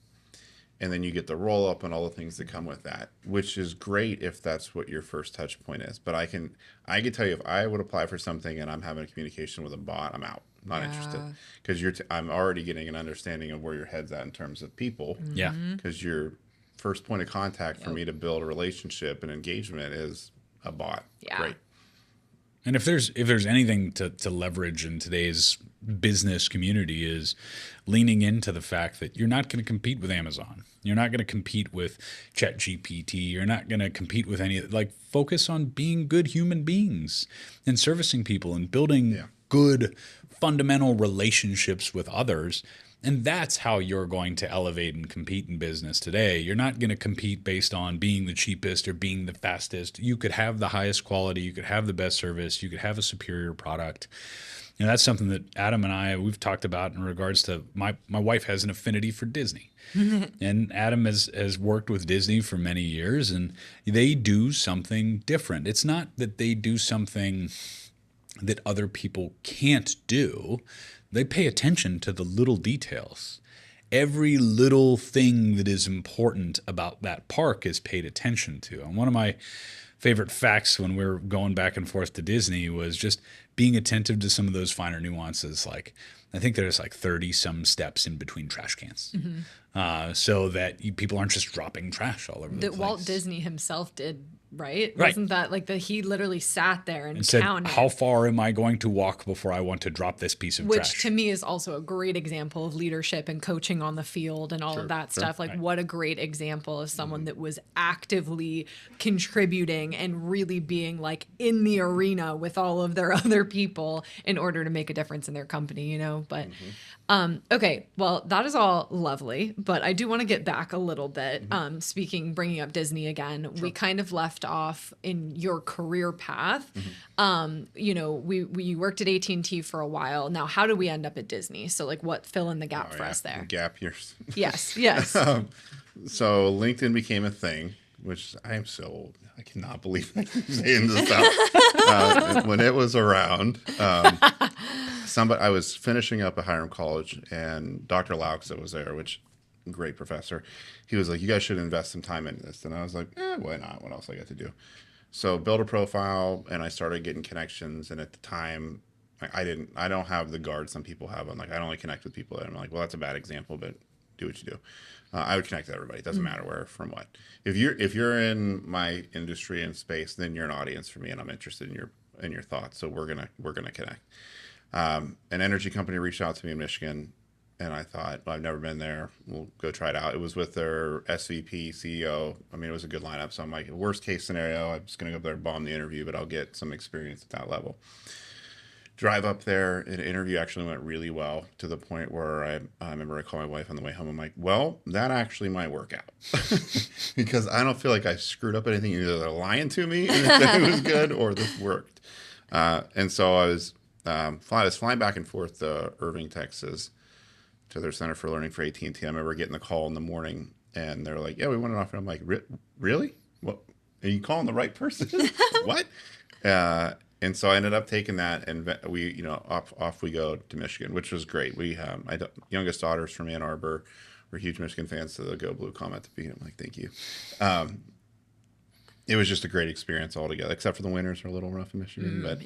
And then you get the roll up and all the things that come with that, which is great if that's what your first touch point is. But I can tell you, if I would apply for something and I'm having a communication with a bot, I'm out. Not interested, because I'm already getting an understanding of where your head's at in terms of people. Yeah. Because your first point of contact for me to build a relationship and engagement is a bot. Yeah. Great. And if there's anything to leverage in today's business community is leaning into the fact that you're not going to compete with Amazon. You're not going to compete with ChatGPT. You're not going to compete with focus on being good human beings and servicing people and building good fundamental relationships with others. And that's how you're going to elevate and compete in business today. You're not going to compete based on being the cheapest or being the fastest. You could have the highest quality. You could have the best service. You could have a superior product. You know, that's something that Adam and I, we've talked about in regards to my wife has an affinity for Disney. And Adam has worked with Disney for many years, and they do something different. It's not that they do something that other people can't do. They pay attention to the little details. Every little thing that is important about that park is paid attention to. And one of my favorite facts when we're going back and forth to Disney was just being attentive to some of those finer nuances. Like, I think there's like 30 some steps in between trash cans, so that people aren't just dropping trash all over the place. That Walt Disney himself did, right? Right. Wasn't that like he literally sat there and said, counted? how far am I going to walk before I want to drop this piece of trash? Which to me is also a great example of leadership and coaching on the field and all of that stuff. Like, what a great example of someone that was actively contributing and really being like in the arena with all of their other people in order to make a difference in their company, you know? But okay, well, that is all lovely, but I do want to get back a little bit. Bringing up Disney again, we kind of left off in your career path. You know, we worked at AT&T for a while. Now, how do we end up at Disney? So like, what fill in the gap for us there? Gap years. Yes. So LinkedIn became a thing, which I am so old. I cannot believe I keep saying this stuff. When it was around, I was finishing up at Hiram College, and Dr. Laux was there, which great professor. He was like, "You guys should invest some time into this," and I was like, "Why not? What else I got to do?" So build a profile, and I started getting connections. And at the time, I don't have the guard some people have. I'm like, I only connect with people that I'm like, well, that's a bad example, but do what you do. I would connect to everybody. It doesn't matter where, from what. If you're in my industry and space, then you're an audience for me, and I'm interested in your thoughts. So we're gonna connect. An energy company reached out to me in Michigan, and I thought, well, I've never been there. We'll go try it out. It was with their SVP, CEO. I mean, it was a good lineup. So I'm like, worst case scenario, I'm just gonna go up there and bomb the interview, but I'll get some experience at that level. Drive up there, and the interview actually went really well, to the point where I remember I called my wife on the way home. I'm like, well, that actually might work out because I don't feel like I screwed up anything. Either they're lying to me and it was good, or this worked. And so I was flying back and forth to Irving, Texas, to their Center for Learning for AT&T. I remember getting the call in the morning, and they're like, "Yeah, we want an offer." I'm like, "Really? What? Are you calling the right person?" What? And so I ended up taking that, and we, off we go to Michigan, which was great. My youngest daughter's from Ann Arbor. We're huge Michigan fans, so they'll go Blue comment to beat. I'm like, thank you. It was just a great experience altogether, except for the winters are a little rough in Michigan, but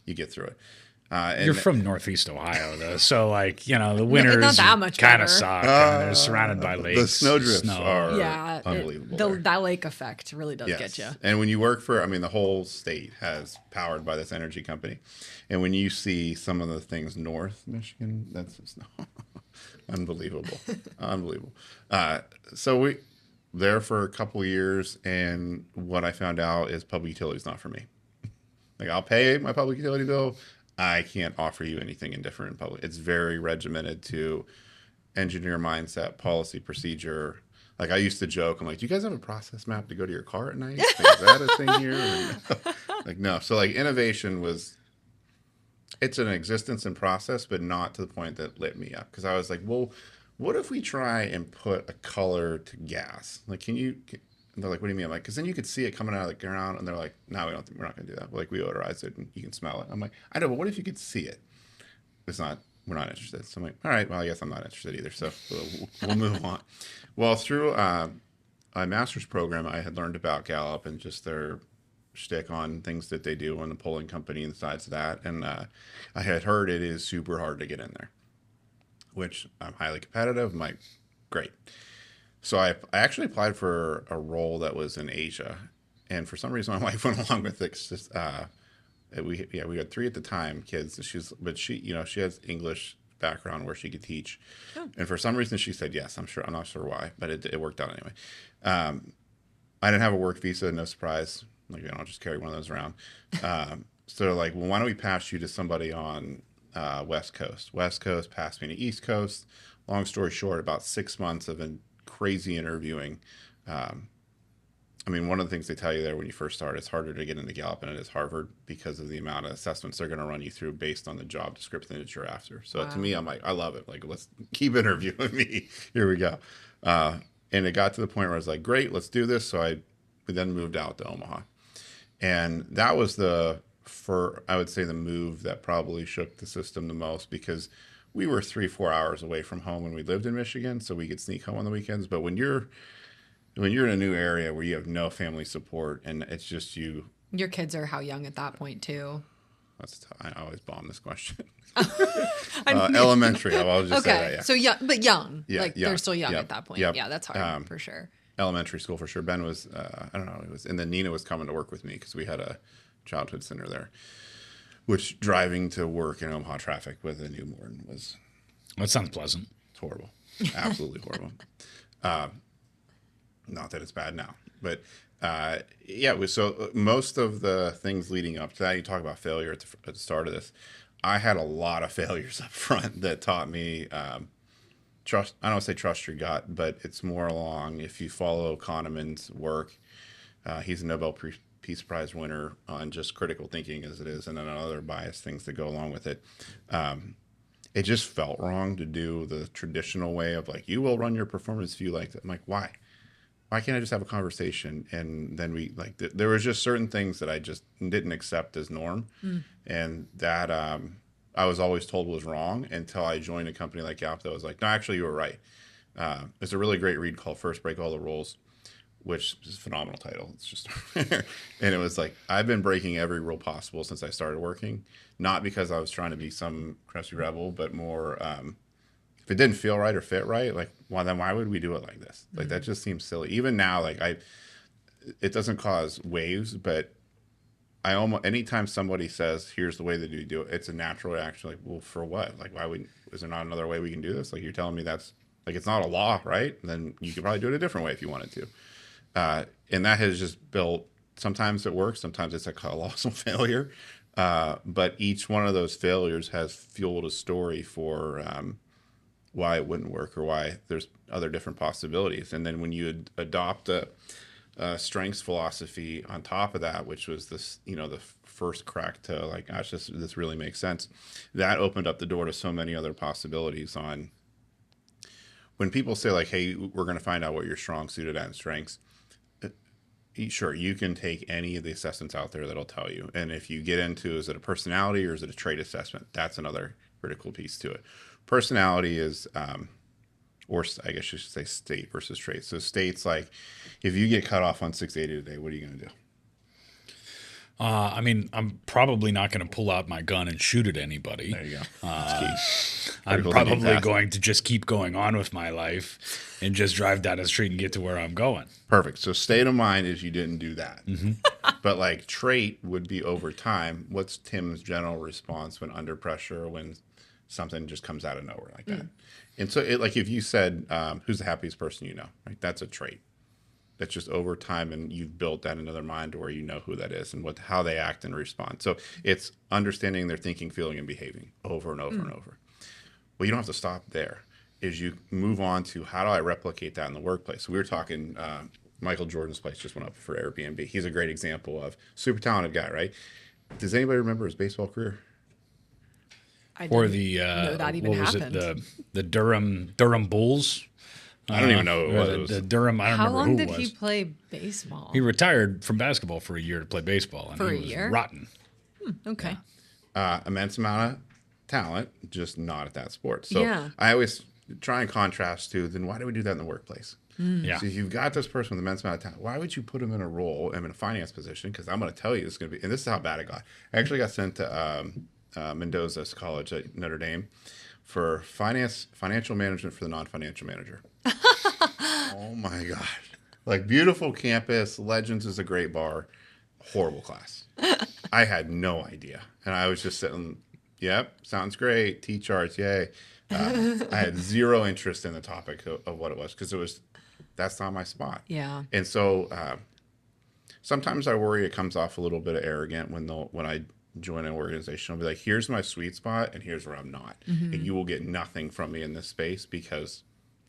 you get through it. You're from Northeast Ohio, though, so the winters kind of suck. And they're surrounded by lakes. The snowdrifts are unbelievable. That lake effect really does get you. And when you work the whole state has powered by this energy company, and when you see some of the things north Michigan, that's just unbelievable, unbelievable. So we there for a couple of years, and what I found out is public utility is not for me. Like, I'll pay my public utility bill. I can't offer you anything indifferent in public. It's very regimented to engineer mindset, policy, procedure. Like, I used to joke, I'm like, do you guys have a process map to go to your car at night? Like, is that a thing here? Like, no. So, like, innovation it's an existence and process, but not to the point that lit me up. Because I was like, well, what if we try and put a color to gas? Like, and they're like, what do you mean? I'm like, because then you could see it coming out of the ground. And they're like, no, we're not going to do that. Like, we odorize it and you can smell it. I'm like, I know, but what if you could see it? We're not interested. So I'm like, all right, well, I guess I'm not interested either. So we'll move on. Well, through a master's program, I had learned about Gallup and just their shtick on things that they do on the polling company and the sides of that. And I had heard it is super hard to get in there, which I'm highly competitive. I'm like, great. So I actually applied for a role that was in Asia, and for some reason my wife went along with it. It's just, we had 3 at the time kids. She has English background where she could teach, and for some reason she said yes. I'm not sure why, but it worked out anyway. I didn't have a work visa, no surprise. Like, I don't just carry one of those around. So like, well, why don't we pass you to somebody on West Coast? West Coast passed me to East Coast. Long story short, about 6 months of crazy interviewing. I mean, one of the things they tell you there when you first start, it's harder to get into Gallup than it is Harvard because of the amount of assessments they're going to run you through based on the job description that you're after. So to me, I'm like, I love it. Like, let's keep interviewing me. Here we go. And it got to the point where I was like, great, let's do this. So we then moved out to Omaha. And that was I would say the move that probably shook the system the most, because we were 3-4 hours away from home when we lived in Michigan. So we could sneak home on the weekends. But when you're in a new area where you have no family support and it's just you. Your kids are how young at that point too? I always bomb this question. Elementary. I'll just say that, yeah. So young, but young. Yeah, like young. They're still young Yep. at that point. Yep. Yeah, that's hard for sure. Elementary school for sure. Ben was, I don't know, and then Nina was coming to work with me because we had a childhood center there, which driving to work in Omaha traffic with a newborn was. That sounds pleasant. It's horrible. Absolutely horrible. Not that it's bad now, but so most of the things leading up to that, you talk about failure at the start of this. I had a lot of failures up front that taught me trust. I don't want to say trust your gut, but it's more along if you follow Kahneman's work. He's a Nobel Peace Prize winner on just critical thinking as it is, and then other bias things that go along with it. It just felt wrong to do the traditional way of like, you will run your performance view like that. I'm like, why? Why can't I just have a conversation? And then there was just certain things that I just didn't accept as norm. And that I was always told was wrong until I joined a company like Gallup that was like, no, actually you were right. It's a really great read called First Break All the Rules, which is a phenomenal title. It's just, and it was like, I've been breaking every rule possible since I started working, not because I was trying to be some crusty rebel, but more, if it didn't feel right or fit right, like, well, then why would we do it like this? Like, that just seems silly. Even now, like it doesn't cause waves, but anytime somebody says, here's the way that you do it, it's a natural reaction. Like, well, for what? Like, is there not another way we can do this? Like, you're telling me that's like, it's not a law, right? And then you could probably do it a different way if you wanted to. And that has just built, sometimes it works, sometimes it's a colossal failure. But each one of those failures has fueled a story for, why it wouldn't work or why there's other different possibilities. And then when you adopt a strengths philosophy on top of that, which was this, the first crack to like, gosh, this really makes sense. That opened up the door to so many other possibilities on when people say like, hey, we're going to find out what you're strong suited at in strengths. Sure, you can take any of the assessments out there that'll tell you. And if you get into, is it a personality or is it a trait assessment? That's another critical piece to it. Personality is, or I guess you should say state versus trait. So state's like, if you get cut off on 680 today, what are you going to do? I mean, I'm probably not going to pull out my gun and shoot at anybody. There you go. That's key. I'm probably going to just keep going on with my life and just drive down the street and get to where I'm going. Perfect. So state of mind is you didn't do that. But like trait would be over time. What's Tim's general response when under pressure or when something just comes out of nowhere like that? And so like if you said, who's the happiest person you know? Like that's a trait. That's just over time, and you've built that into their mind where you know who that is and how they act and respond. So it's understanding their thinking, feeling, and behaving over and over and over. Well, you don't have to stop there. Is you move on to how do I replicate that in the workplace? So we were talking, Michael Jordan's place just went up for Airbnb. He's a great example of super talented guy, right? Does anybody remember his baseball career? Or the that even what was happened. it? The Durham Bulls. I don't even know who it was. The Durham. I don't How remember long who did it was. he play baseball? He retired from basketball for a year to play baseball, and For he a was year? rotten. Okay. Immense amount of talent, just not at that sport. So Yeah. I always try and contrast to, then why do we do that in the workplace? Yeah. So if you've got this person with immense amount of talent, why would you put him in a role, in a finance position? Because I'm going to tell you it's going to be, and this is how bad it got. I actually got sent to Mendoza's college at Notre Dame for financial management for the non-financial manager. Oh my gosh. Like beautiful campus, Legends is a great bar, horrible class. I had no idea. And I was just sitting, yep, sounds great. T-charts, yay. I had zero interest in the topic of what it was because that's not my spot. Yeah. And so sometimes I worry it comes off a little bit of arrogant when join an organization, I'll be like, here's my sweet spot and here's where I'm not. And you will get nothing from me in this space because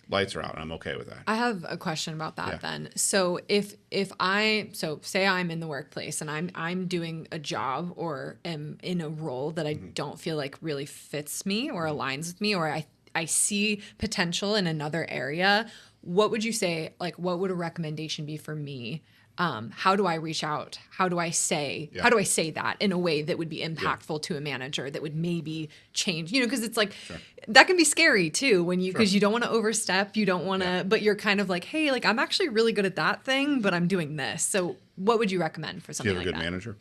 lights are out and I'm okay with that. I have a question about that then. So so say I'm in the workplace and I'm doing a job or am in a role that I don't feel like really fits me or aligns with me, or I see potential in another area. What would you say, like, what would a recommendation be for me? How do I reach out? How do I say that in a way that would be impactful to a manager, that would maybe change, because it's like, that can be scary too because you don't want to overstep. You don't want to, but you're kind of like, hey, like, I'm actually really good at that thing, but I'm doing this. So what would you recommend for something like that? Do you have a good manager?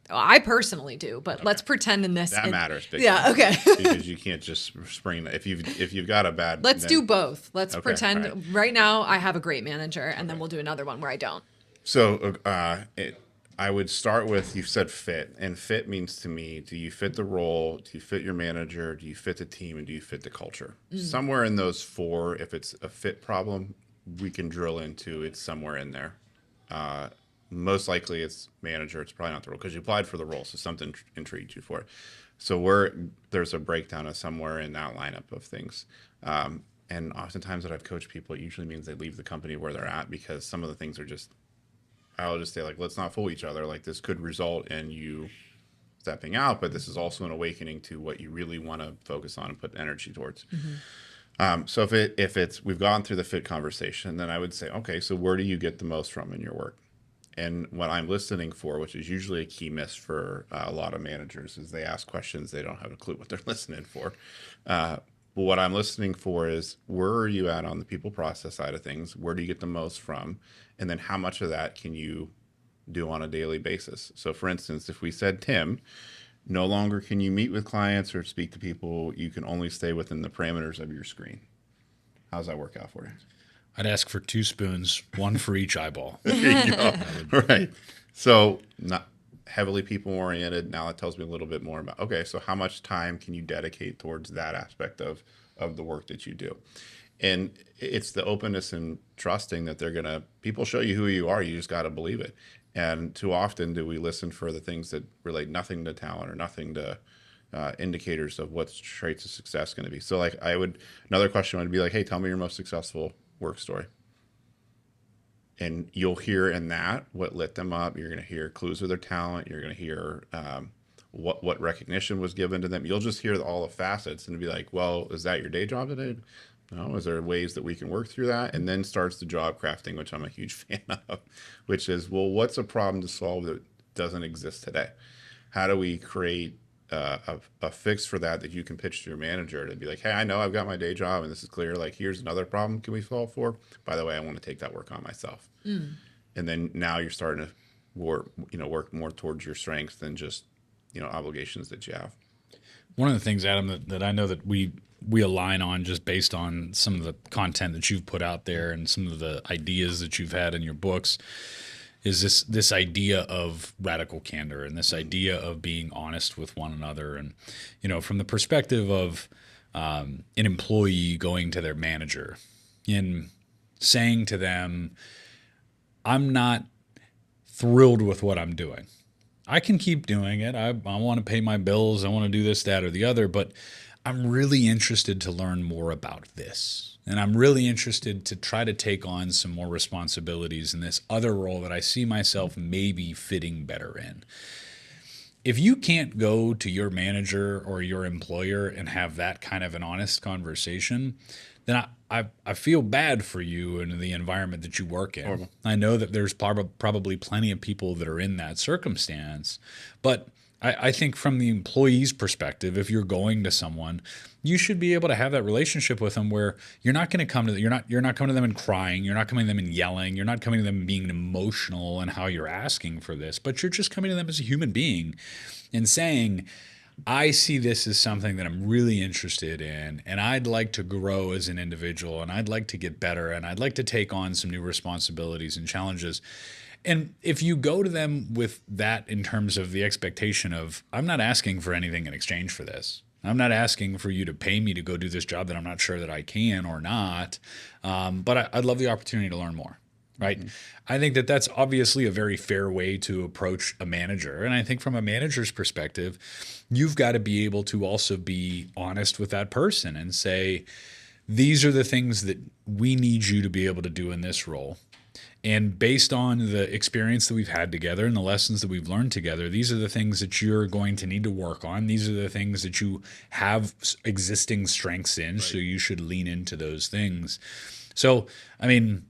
Well, I personally do, but let's pretend in this. That matters. Yeah. Okay. Because you can't just spring if you've got a bad. Let's do both. Let's pretend right now I have a great manager, and then we'll do another one where I don't. So I would start with, you said fit, and fit means to me, do you fit the role? Do you fit your manager? Do you fit the team? And do you fit the culture? Somewhere in those four, if it's a fit problem, we can drill into it's somewhere in there. Most likely it's manager. It's probably not the role because you applied for the role, so something intrigued you for it. So there's a breakdown of somewhere in that lineup of things. And oftentimes that I've coached people, it usually means they leave the company where they're at because some of the things are just, I'll just say, like, let's not fool each other. Like, this could result in you stepping out, but this is also an awakening to what you really want to focus on and put energy towards. So if it's we've gone through the fit conversation, then I would say, okay, so where do you get the most from in your work? And what I'm listening for, which is usually a key miss for a lot of managers, is they ask questions they don't have a clue what they're listening for. But what I'm listening for is, where are you at on the people process side of things? Where do you get the most from? And then how much of that can you do on a daily basis? So for instance, if we said, Tim, no longer can you meet with clients or speak to people, you can only stay within the parameters of your screen. How's that work out for you? I'd ask for 2 spoons, one for each eyeball. There you go. Right. So not heavily people oriented. Now that tells me a little bit more about, okay, so how much time can you dedicate towards that aspect of the work that you do? And it's the openness and trusting that people show you who you are. You just got to believe it. And too often do we listen for the things that relate nothing to talent or nothing to indicators of what traits of success going to be. So like another question would be like, hey, tell me your most successful work story. And you'll hear in that what lit them up. You're going to hear clues of their talent. You're going to hear what recognition was given to them. You'll just hear all the facets and be like, well, is that your day job today? No, is there ways that we can work through that? And then starts the job crafting, which I'm a huge fan of, which is, well, what's a problem to solve that doesn't exist today? How do we create a fix for that you can pitch to your manager to be like, hey, I know I've got my day job and this is clear. Like, here's another problem can we solve for? By the way, I want to take that work on myself. And then now you're starting to work more towards your strengths than just, obligations that you have. One of the things, Adam, that I know that we align on just based on some of the content that you've put out there and some of the ideas that you've had in your books is this idea of radical candor and this idea of being honest with one another. And, from the perspective of an employee going to their manager and saying to them, I'm not thrilled with what I'm doing. I can keep doing it. I want to pay my bills. I want to do this, that, or the other, but I'm really interested to learn more about this. And I'm really interested to try to take on some more responsibilities in this other role that I see myself maybe fitting better in. If you can't go to your manager or your employer and have that kind of an honest conversation, then I feel bad for you and the environment that you work in. Horrible. I know that there's probably plenty of people that are in that circumstance, but I think from the employee's perspective, if you're going to someone, you should be able to have that relationship with them where you're not going to come to you're not coming to them and crying, you're not coming to them and yelling, you're not coming to them being emotional and how you're asking for this, but you're just coming to them as a human being and saying, I see this as something that I'm really interested in, and I'd like to grow as an individual, and I'd like to get better, and I'd like to take on some new responsibilities and challenges. And if you go to them with that in terms of the expectation of, I'm not asking for anything in exchange for this. I'm not asking for you to pay me to go do this job that I'm not sure that I can or not, but I'd love the opportunity to learn more. right? I think that that's obviously a very fair way to approach a manager. And I think from a manager's perspective, you've got to be able to also be honest with that person and say, these are the things that we need you to be able to do in this role. And based on the experience that we've had together and the lessons that we've learned together, these are the things that you're going to need to work on. These are the things that you have existing strengths in, so you should lean into those things. So, I mean,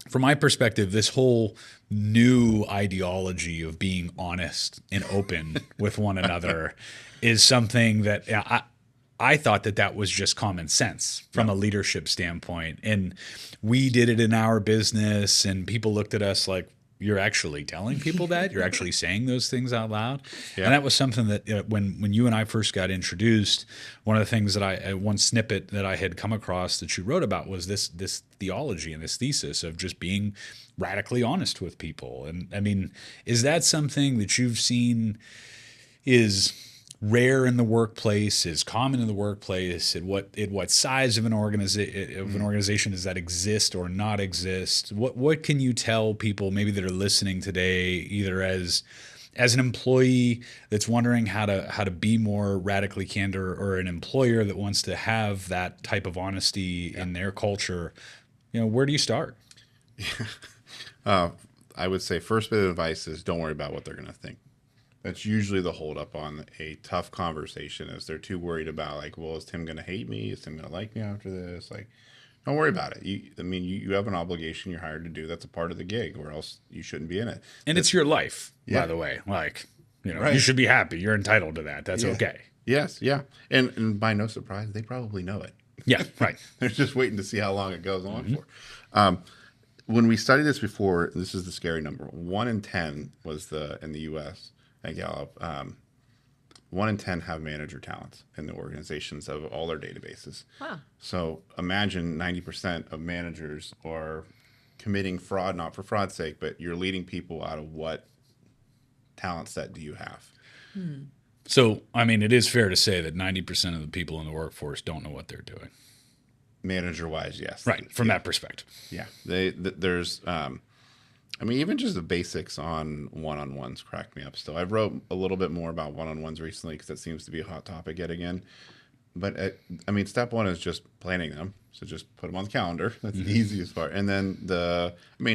from my perspective, this whole new ideology of being honest and open with one another is something that I thought that was just common sense from a leadership standpoint. And we did it in our business, and people looked at us like, you're actually telling people that? You're actually saying those things out loud? Yeah. And that was something that when you and I first got introduced, one of the things that one snippet that I had come across that you wrote about was this theology and this thesis of just being radically honest with people. And I mean, is that something that you've seen is rare in the workplace, is common in the workplace? At what size of an organization does that exist or not exist? What can you tell people maybe that are listening today, either as an employee that's wondering how to be more radically candid, or an employer that wants to have that type of honesty in their culture? Where do you start? I would say first bit of advice is don't worry about what they're going to think. That's usually the holdup on a tough conversation, is they're too worried about, like, well, is Tim going to hate me? Is Tim going to like me after this? Like, don't worry about it. You have an obligation you're hired to do. That's a part of the gig, or else you shouldn't be in it. And it's your life, by the way. Like, you should be happy. You're entitled to that. That's okay. Yes, yeah. And by no surprise, they probably know it. Yeah, right. They're just waiting to see how long it goes on for. When we studied this before, this is the scary number. 1 in 10 was in the U.S., at Gallup, 1 in 10 have manager talents in the organizations of all their databases. Wow. So imagine 90% of managers are committing fraud, not for fraud's sake, but you're leading people out of what talent set do you have? So, I mean, it is fair to say that 90% of the people in the workforce don't know what they're doing. Manager-wise, yes. Right, from that perspective. Yeah. There's... even just the basics on one-on-ones cracked me up still. I've wrote a little bit more about one-on-ones recently because that seems to be a hot topic yet again. But, step one is just planning them. So just put them on the calendar. That's the easiest part. And then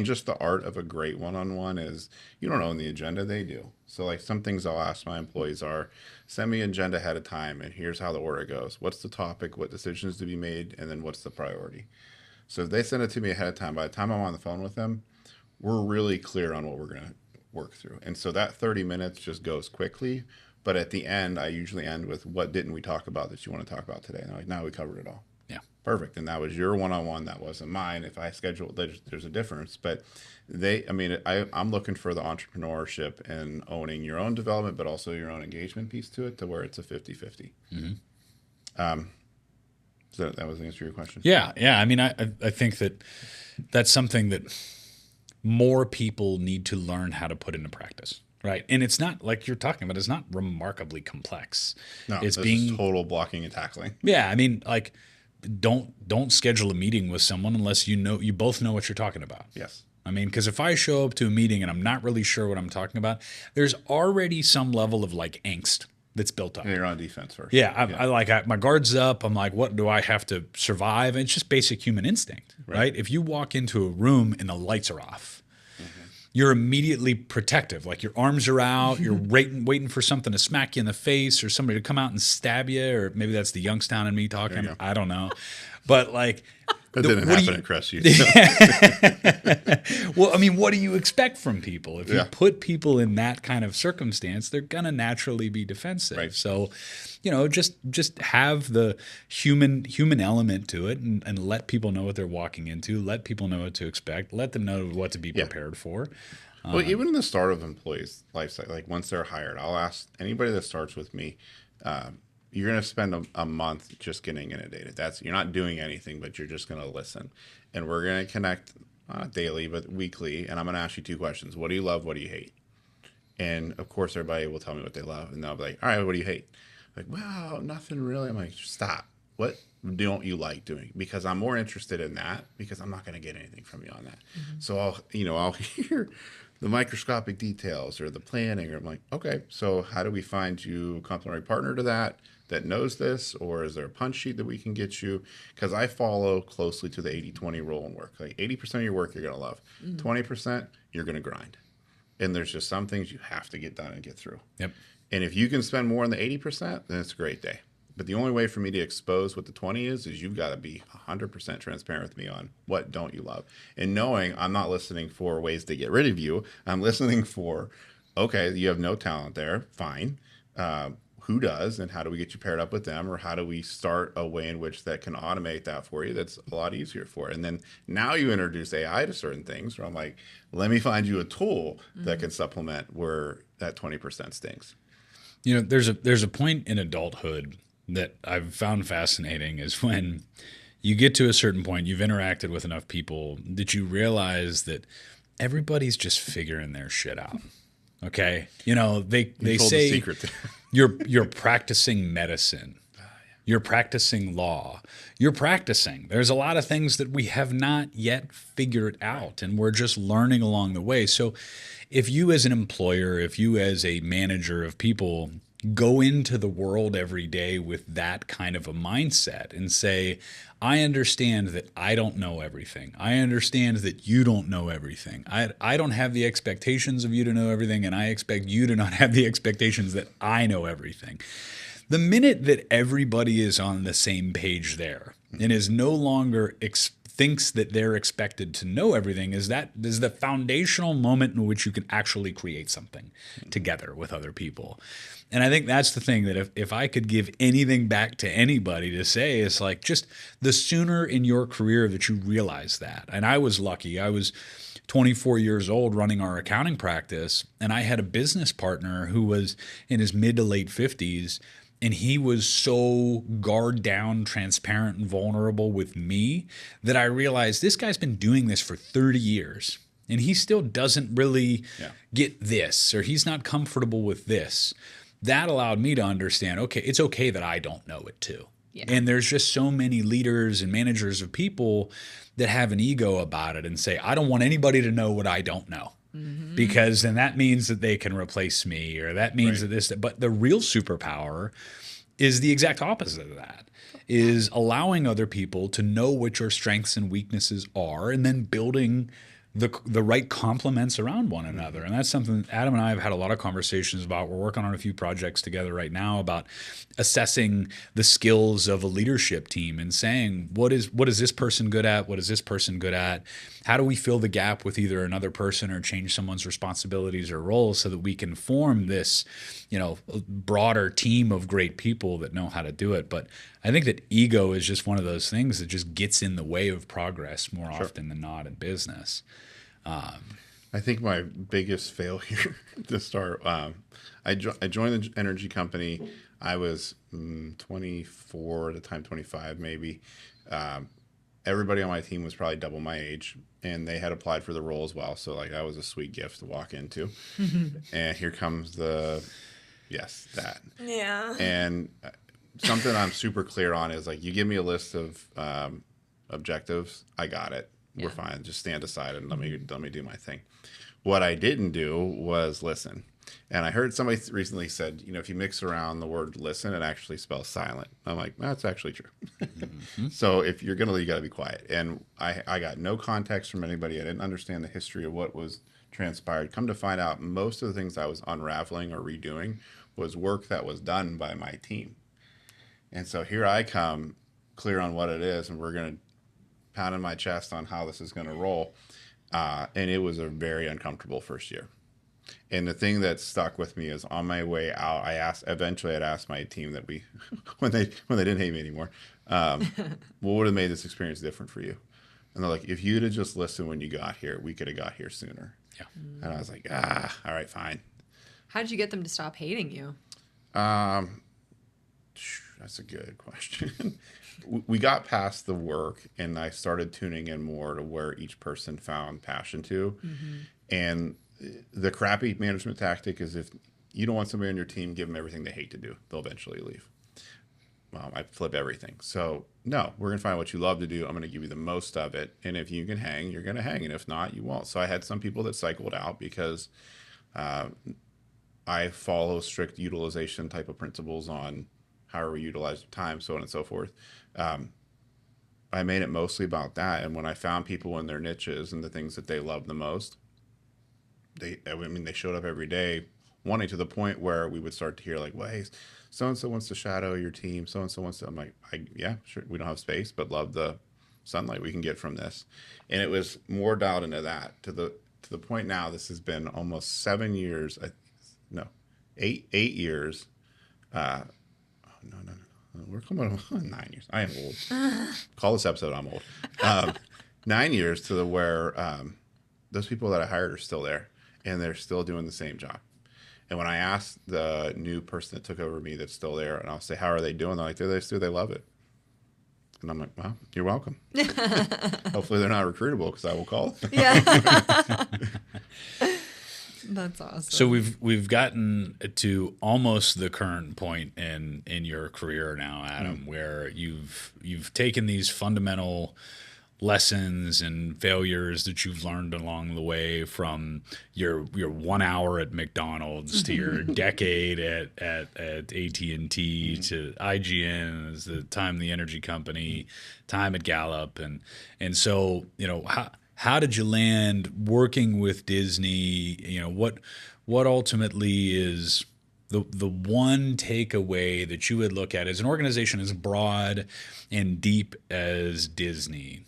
just the art of a great one-on-one is you don't own the agenda, they do. So, like, some things I'll ask my employees are, send me an agenda ahead of time, and here's how the order goes. What's the topic? What decisions to be made? And then what's the priority? So if they send it to me ahead of time, by the time I'm on the phone with them, we're really clear on what we're going to work through. And so that 30 minutes just goes quickly. But at the end, I usually end with, what didn't we talk about that you want to talk about today? And I'm like, no, we covered it all. Yeah. Perfect. And that was your one-on-one. That wasn't mine. If I schedule, there's a difference. But I'm looking for the entrepreneurship and owning your own development, but also your own engagement piece to it, to where it's a 50-50. So that was the answer to your question? Yeah. Yeah. I think that's something that more people need to learn how to put into practice, right? And it's not, like you're talking about, it's not remarkably complex. No, it's being total blocking and tackling. Yeah, like, don't schedule a meeting with someone unless you both know what you're talking about. Yes. Because if I show up to a meeting and I'm not really sure what I'm talking about, there's already some level of, like, angst that's built up. Yeah, you're on defense first. I my guard's up. I'm like, what do I have to survive? And it's just basic human instinct, right? If you walk into a room and the lights are off, you're immediately protective. Like, your arms are out. You're waiting for something to smack you in the face, or somebody to come out and stab you, or maybe that's the Youngstown in me talking. I don't know. But, like, that didn't happen at Crest. Well, what do you expect from people? If you put people in that kind of circumstance, they're going to naturally be defensive. Right. So, just have the human element to it, and let people know what they're walking into. Let people know what to expect. Let them know what to be prepared for. Well, even in the start of employees' life cycle, like once they're hired, I'll ask anybody that starts with me, you're going to spend a month just getting inundated. You're not doing anything, but you're just going to listen. And we're going to connect not daily, but weekly. And I'm going to ask you 2 questions. What do you love? What do you hate? And of course, everybody will tell me what they love. And they'll be like, all right, what do you hate? Like, well, nothing really. I'm like, stop. what don't you like doing? Because I'm more interested in that, because I'm not going to get anything from you on that. So I'll hear the microscopic details or the planning, or I'm like, okay, so how do we find you a complementary partner to that knows this, or is there a punch sheet that we can get you? Because I follow closely to the 80-20 rule in work. Like 80% of your work you're going to love, 20% you're going to grind. And there's just some things you have to get done and get through. Yep. And if you can spend more on the 80%, then it's a great day. But the only way for me to expose what the 20 is you've got to be 100% transparent with me on what don't you love. And knowing I'm not listening for ways to get rid of you. I'm listening for, okay, you have no talent there. Fine. Who does, and how do we get you paired up with them? Or how do we start a way in which that can automate that for you that's a lot easier for it? And then now you introduce AI to certain things where I'm like, let me find you a tool that can supplement where that 20% stinks. You know, there's a point in adulthood that I've found fascinating, is when you get to a certain point, you've interacted with enough people that you realize that everybody's just figuring their shit out. Okay. You know, they say the secret you're practicing medicine. You're practicing law. You're practicing. There's a lot of things that we have not yet figured out, and we're just learning along the way. So if you as an employer, if you as a manager of people go into the world every day with that kind of a mindset and say, I understand that I don't know everything. I understand that you don't know everything. I don't have the expectations of you to know everything, and I expect you to not have the expectations that I know everything. The minute that everybody is on the same page there and is no longer thinks that they're expected to know everything, is the foundational moment in which you can actually create something together with other people. And I think that's the thing, that if I could give anything back to anybody to say, is like, just the sooner in your career that you realize that. And I was lucky. I was 24 years old running our accounting practice, and I had a business partner who was in his mid to late 50s. And he was so guard down, transparent, and vulnerable with me that I realized this guy's been doing this for 30 years and he still doesn't really get this, or he's not comfortable with this. That allowed me to understand, okay, it's okay that I don't know it too. Yeah. And there's just so many leaders and managers of people that have an ego about it and say, I don't want anybody to know what I don't know. Mm-hmm. Because then that means that they can replace me, or that means that this, but the real superpower is the exact opposite of that, is allowing other people to know what your strengths and weaknesses are, and then building the right complements around one another. And that's something Adam and I have had a lot of conversations about. We're working on a few projects together right now about assessing the skills of a leadership team and saying, what is this person good at? What is this person good at? How do we fill the gap with either another person or change someone's responsibilities or roles so that we can form this, broader team of great people that know how to do it? But I think that ego is just one of those things that just gets in the way of progress more often than not in business. I think my biggest failure to start, I joined the energy company. I was 24 at the time, 25 maybe. Everybody on my team was probably double my age, and they had applied for the role as well. So like, I was a sweet gift to walk into. And here comes that. Yeah. And something I'm super clear on is like, you give me a list of objectives, I got it. We're fine. Just stand aside and let me do my thing. What I didn't do was listen. And I heard somebody recently said, if you mix around the word listen, it actually spells silent. I'm like, that's actually true. So if you're going to leave, you got to be quiet. And I got no context from anybody. I didn't understand the history of what was transpired. Come to find out, most of the things I was unraveling or redoing was work that was done by my team. And so here I come, clear on what it is, and we're going to pounding my chest on how this is going to roll. And it was a very uncomfortable first year. And the thing that stuck with me is, on my way out, I'd asked my team that when they didn't hate me anymore, what would have made this experience different for you? And they're like, if you'd have just listened when you got here, we could have got here sooner. Yeah. And I was like, all right, fine. How did you get them to stop hating you? That's a good question. We got past the work, and I started tuning in more to where each person found passion to. Mm-hmm. And the crappy management tactic is, if you don't want somebody on your team, give them everything they hate to do. They'll eventually leave. well, I flip everything. So no, we're going to find what you love to do. I'm going to give you the most of it. And if you can hang, you're going to hang. And if not, you won't. So I had some people that cycled out because I follow strict utilization type of principles on how we utilize time, so on and so forth. I made it mostly about that. And when I found people in their niches and the things that they love the most, they showed up every day wanting, to the point where we would start to hear like, well, hey, so-and-so wants to shadow your team. So-and-so wants to, I'm like, yeah, sure. We don't have space, but love the sunlight we can get from this. And it was more dialed into that to the point now. This has been almost 7 years. No, eight years. No. We're coming on 9 years. I am old. Call this episode I'm old. 9 years to the where those people that I hired are still there, and they're still doing the same job. And when I ask the new person that took over me that's still there, and I'll say, how are they doing? They're like, they love it. And I'm like, well, you're welcome. Hopefully they're not recruitable, because I will call them. Yeah. That's awesome. So we've gotten to almost the current point in your career now, Adam, where you've taken these fundamental lessons and failures that you've learned along the way, from your 1 hour at McDonald's to your decade at AT&T to IGN as the time the energy company, time at Gallup, and so how did you land working with Disney? What ultimately is the one takeaway that you would look at as an organization as broad and deep as Disney?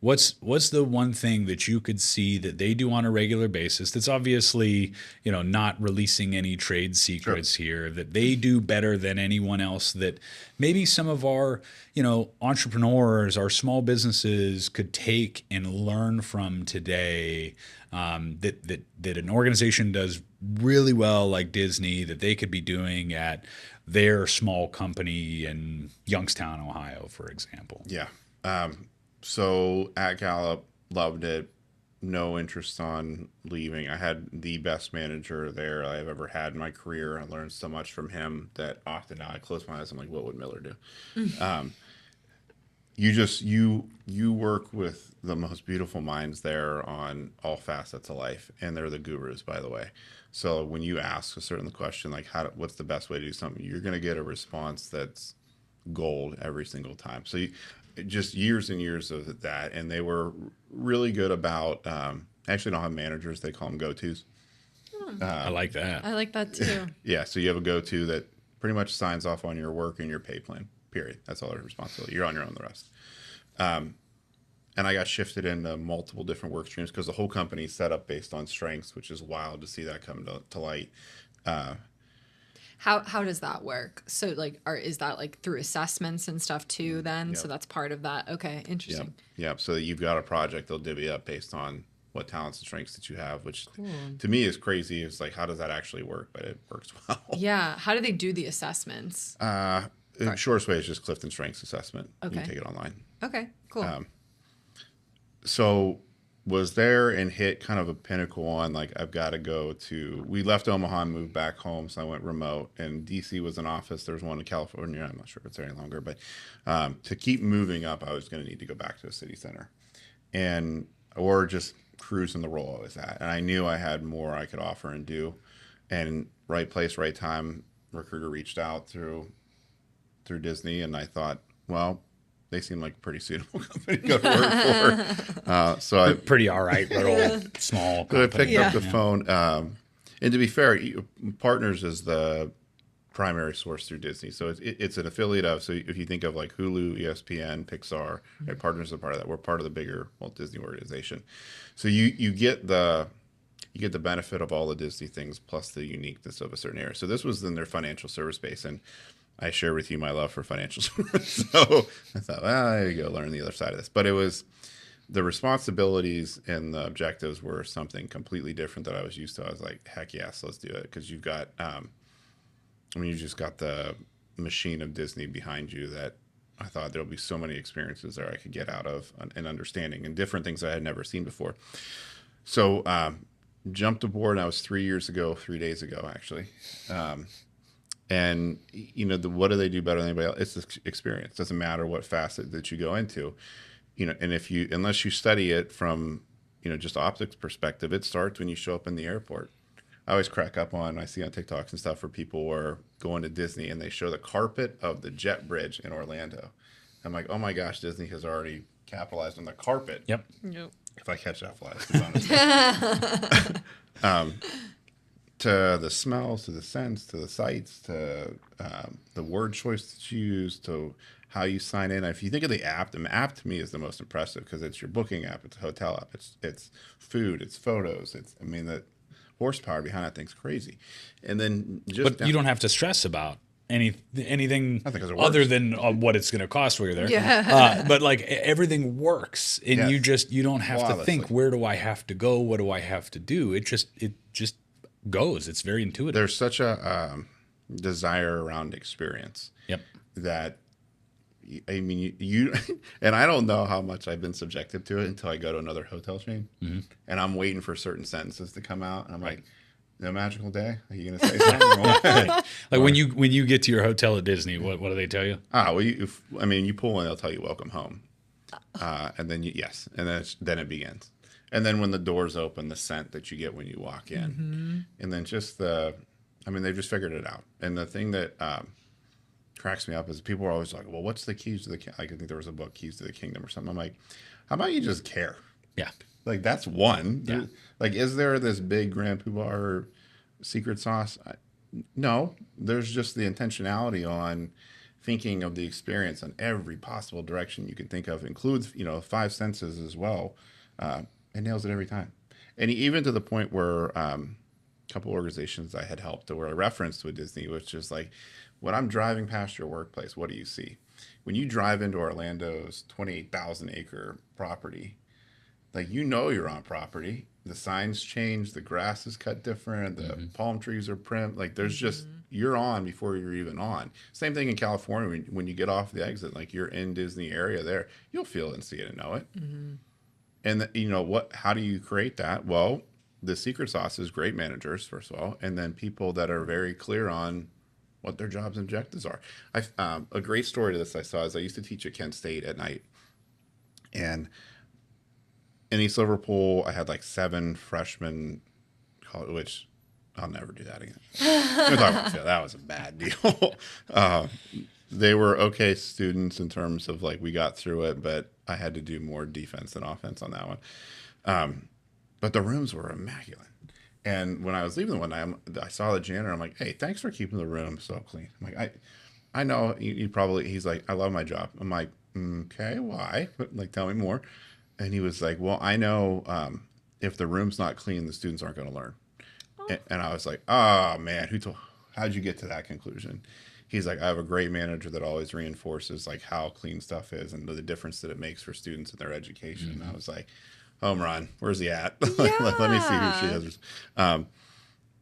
What's the one thing that you could see that they do on a regular basis that's obviously, not releasing any trade secrets here, that they do better than anyone else, that maybe some of our, entrepreneurs, our small businesses could take and learn from today, that an organization does really well like Disney, that they could be doing at their small company in Youngstown, Ohio, for example? Yeah. So at Gallup, loved it. No interest on leaving. I had the best manager there I've ever had in my career. I learned so much from him that often now I close my eyes, I'm like, what would Miller do? You work with the most beautiful minds there on all facets of life, and they're the gurus, by the way. So when you ask a certain question like what's the best way to do something, you're going to get a response that's gold every single time. So just years and years of that, and they were really good about actually don't have managers, they call them go-tos. I like that. I like that too. Yeah, so you have a go-to that pretty much signs off on your work and your pay plan, period. That's all their responsibility. You're on your own the rest. And I got shifted into multiple different work streams because the whole company is set up based on strengths, which is wild to see that come to light. How does that work? So is that like through assessments and stuff too then? Yep. So that's part of that. Okay, interesting. Yep. So you've got a project, they'll divvy up based on what talents and strengths that you have, which to me is crazy. It's like, how does that actually work? But it works well. Yeah. How do they do the assessments? The shortest way is just Clifton Strengths Assessment. Okay. You can take it online. Okay, cool. So was there and hit kind of a pinnacle on like, I've got to go to, we left Omaha and moved back home. So I went remote, and DC was an office. There was one in California. I'm not sure if it's there any longer, but to keep moving up, I was going to need to go back to a city center or just cruise in the role I was at. And I knew I had more I could offer and do, and right place, right time. Recruiter reached out through Disney, and I thought, well, they seem like a pretty suitable company to go to work for. So I pretty all right, little small company. So I picked up the phone. And to be fair, Partners is the primary source through Disney. So it's an affiliate of, so if you think of like Hulu, ESPN, Pixar, right, Partners are part of that. We're part of the bigger Walt Disney organization. So you get the benefit of all the Disney things plus the uniqueness of a certain area. So this was in their financial service base, and I share with you my love for financial service. So I thought, well, there you go, learn the other side of this. But it was the responsibilities and the objectives were something completely different that I was used to. I was like, heck yes, let's do it. Because you've got, you just got the machine of Disney behind you that I thought there'll be so many experiences there I could get out of and understanding and different things I had never seen before. So jumped aboard. And that was 3 days ago, actually. And what do they do better than anybody else? It's the experience. Doesn't matter what facet that you go into, and unless you study it from, just optics perspective, it starts when you show up in the airport. I always crack up I see on TikToks and stuff where people are going to Disney and they show the carpet of the jet bridge in Orlando. I'm like, oh my gosh, Disney has already capitalized on the carpet. Yep. If I catch that fly, to be honest. To the smells, to the scents, to the sights, to the word choice that you use, to how you sign in. If you think of the app to me is the most impressive because it's your booking app, it's a hotel app, it's food, it's photos, the horsepower behind that thing's crazy. And then you don't have to stress about anything other than what it's going to cost while you're there. Yeah. But like everything works, and yes. you don't have to think, where do I have to go? What do I have to do? It just goes. It's very intuitive. There's such a desire around experience. Yep. That, I mean, you and I don't know how much I've been subjected to it until I go to another hotel chain, and I'm waiting for certain sentences to come out, and I'm like, "No magical day? Are you going to say something?" Like when you get to your hotel at Disney, what do they tell you? Well, you pull in, they'll tell you "Welcome home," and then then it begins. And then when the doors open, the scent that you get when you walk in, and then just they've just figured it out. And the thing that cracks me up is people are always like, well, what's the keys to the kingdom? Like, I think there was a book, Keys to the Kingdom or something. I'm like, how about you just care? Yeah. Like, that's one. Yeah. Like, is there this big grand poobah secret sauce? No. There's just the intentionality on thinking of the experience in every possible direction you can think of. Includes, 5 senses as well. It nails it every time. And even to the point where a couple organizations I had helped where I referenced with Disney, which is like, when I'm driving past your workplace, what do you see? When you drive into Orlando's 28,000 acre property, like, you're on property. The signs change, the grass is cut different, the palm trees are prim. Like, there's just, you're on before you're even on. Same thing in California. When you get off the exit, like, you're in Disney area there, you'll feel it and see it and know it. And how do you create that? Well, the secret sauce is great managers, first of all, and then people that are very clear on what their jobs and objectives are. A great story to this I saw is I used to teach at Kent State at night. And in East Liverpool, I had like 7 freshmen, which I'll never do that again. That was a bad deal. They were okay students in terms of, like, we got through it, but I had to do more defense than offense on that one. But the rooms were immaculate. And when I was leaving one night, I saw the janitor. I'm like, hey, thanks for keeping the room so clean. I'm like, I know you probably, he's like, I love my job. I'm like, okay, why? Like, tell me more. And he was like, well, I know if the room's not clean, the students aren't going to learn. And I was like, oh, man, how'd you get to that conclusion? He's like, I have a great manager that always reinforces, like, how clean stuff is and the difference that it makes for students in their education. And I was like, home run. Where's he at? Let me see who she is.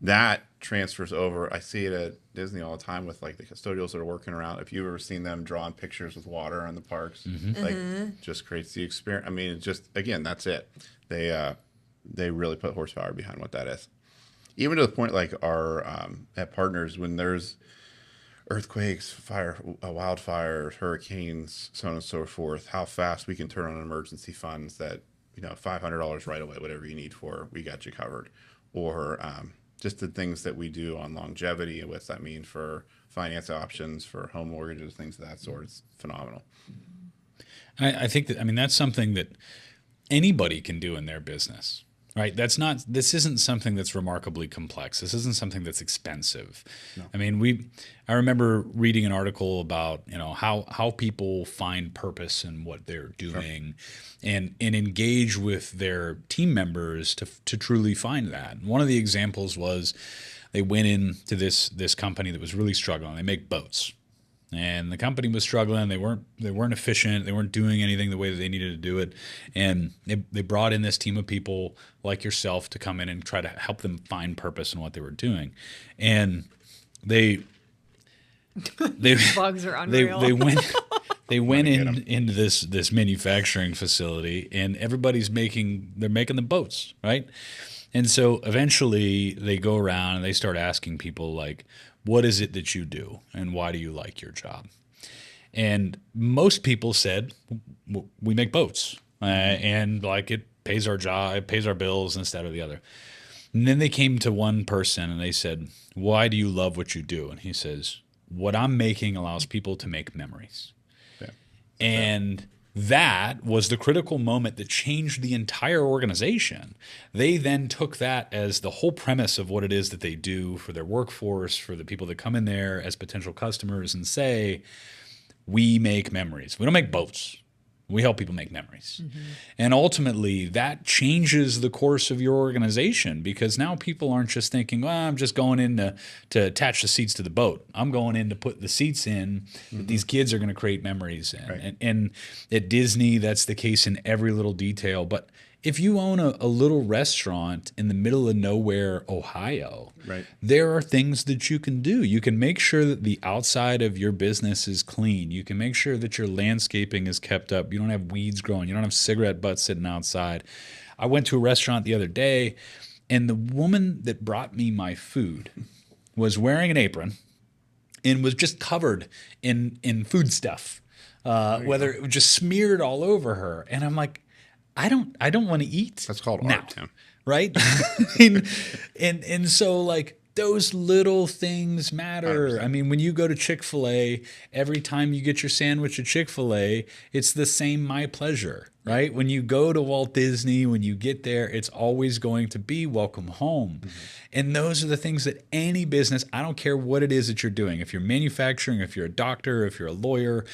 That transfers over. I see it at Disney all the time with, like, the custodials that are working around. If you've ever seen them drawing pictures with water in the parks, just creates the experience. I mean, it just, again, that's it. They really put horsepower behind what that is. Even to the point, like, our at Partners, when there's earthquakes, wildfires, hurricanes, so on and so forth, how fast we can turn on emergency funds that, $500 right away, whatever you need for, we got you covered. Or just the things that we do on longevity and what's that mean for finance options, for home mortgages, things of that sort. It's phenomenal. I think that's something that anybody can do in their business. Right. This isn't something that's remarkably complex. This isn't something that's expensive. No. I mean, I remember reading an article about, how people find purpose in what they're doing, and engage with their team members to truly find that. And one of the examples was they went into this company that was really struggling. They make boats. And the company was struggling. They weren't efficient. They weren't doing anything the way that they needed to do it. And they brought in this team of people like yourself to come in and try to help them find purpose in what they were doing. And they bugs are unreal. They went into this manufacturing facility, and everybody's making the boats, right? And so eventually they go around and they start asking people, like, what is it that you do and why do you like your job? And most people said, we make boats and like it pays our job, it pays our bills and this, that, or the other. And then they came to one person and they said, why do you love what you do? And he says, what I'm making allows people to make memories. Yeah. And that was the critical moment that changed the entire organization. They then took that as the whole premise of what it is that they do for their workforce, for the people that come in there as potential customers, and say, we make memories. We don't make boats. We help people make memories. Mm-hmm. And ultimately, that changes the course of your organization, because now people aren't just thinking, well, I'm just going in to attach the seats to the boat. I'm going in to put the seats in that these kids are going to create memories in. Right. And at Disney, that's the case in every little detail. But if you own a little restaurant in the middle of nowhere, Ohio, right, there are things that you can do. You can make sure that the outside of your business is clean. You can make sure that your landscaping is kept up. You don't have weeds growing. You don't have cigarette butts sitting outside. I went to a restaurant the other day, and the woman that brought me my food was wearing an apron and was just covered in food stuff, whether it was just smeared all over her. And I'm like, I don't want to eat. That's called now, art, Tim. right? and so like those little things matter. 100%. I mean, when you go to Chick-fil-A, every time you get your sandwich at Chick-fil-A, it's the same my pleasure, right? When you go to Walt Disney, when you get there, it's always going to be welcome home. Mm-hmm. And those are the things that any business, I don't care what it is that you're doing, if you're manufacturing, if you're a doctor, if you're a lawyer,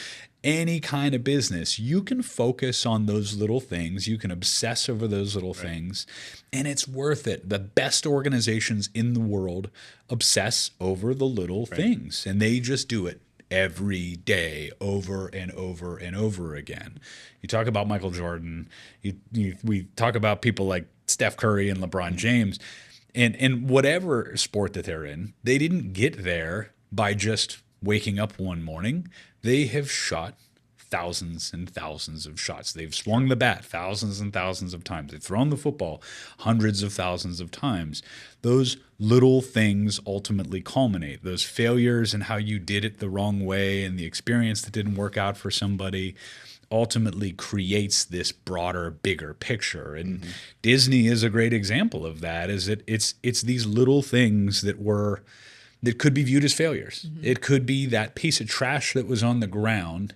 any kind of business, you can focus on those little things. You can obsess over those little things, and it's worth it. The best organizations in the world obsess over the little things, and they just do it every day, over and over and over again. You talk about Michael Jordan. We talk about people like Steph Curry and LeBron James, and whatever sport that they're in, they didn't get there by just waking up one morning. They have shot thousands and thousands of shots. They've swung the bat thousands and thousands of times. They've thrown the football hundreds of thousands of times. Those little things ultimately culminate. Those failures and how you did it the wrong way and the experience that didn't work out for somebody ultimately creates this broader, bigger picture. And Disney is a great example of that. Is that it's these little things that could be viewed as failures. Mm-hmm. It could be that piece of trash that was on the ground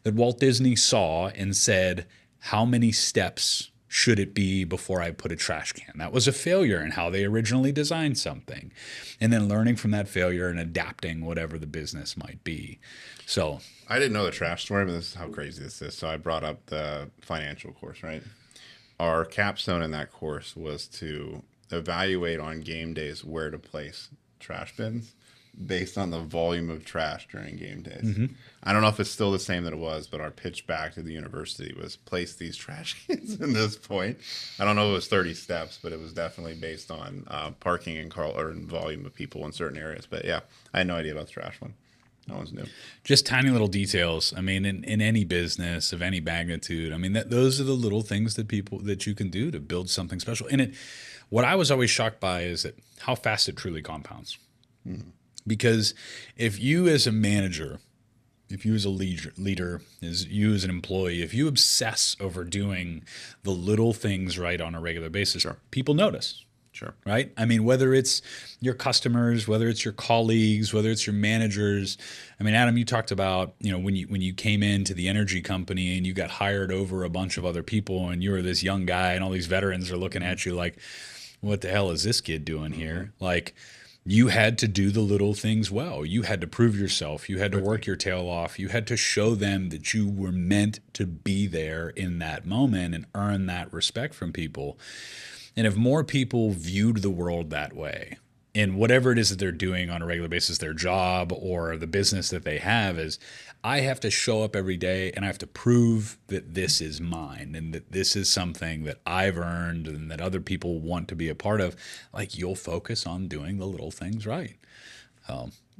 that Walt Disney saw and said, how many steps should it be before I put a trash can? That was a failure in how they originally designed something. And then learning from that failure and adapting whatever the business might be. So I didn't know the trash story, but this is how crazy this is. So I brought up the financial course, right? Our capstone in that course was to evaluate on game days where to place trash bins based on the volume of trash during game days. Mm-hmm. I don't know if it's still the same that it was, but our pitch back to the university was place these trash cans in this point. I don't know if it was 30 steps, but it was definitely based on parking and volume of people in certain areas. But yeah, I had no idea about the trash one. No one's new. Just tiny little details. I mean, in any business of any magnitude, I mean, those are the little things that you can do to build something special. And what I was always shocked by is that how fast it truly compounds. Mm-hmm. Because if you as a manager, if you as a leader, as you as an employee, if you obsess over doing the little things right on a regular basis, people notice. Sure. Right? I mean, whether it's your customers, whether it's your colleagues, whether it's your managers. I mean, Adam, you talked about, when you came into the energy company and you got hired over a bunch of other people and you were this young guy and all these veterans are looking at you like, what the hell is this kid doing here? Like, you had to do the little things well. You had to prove yourself. You had to work your tail off. You had to show them that you were meant to be there in that moment and earn that respect from people. And if more people viewed the world that way, and whatever it is that they're doing on a regular basis, their job or the business that they have, is I have to show up every day and I have to prove that this is mine and that this is something that I've earned and that other people want to be a part of. Like, you'll focus on doing the little things right.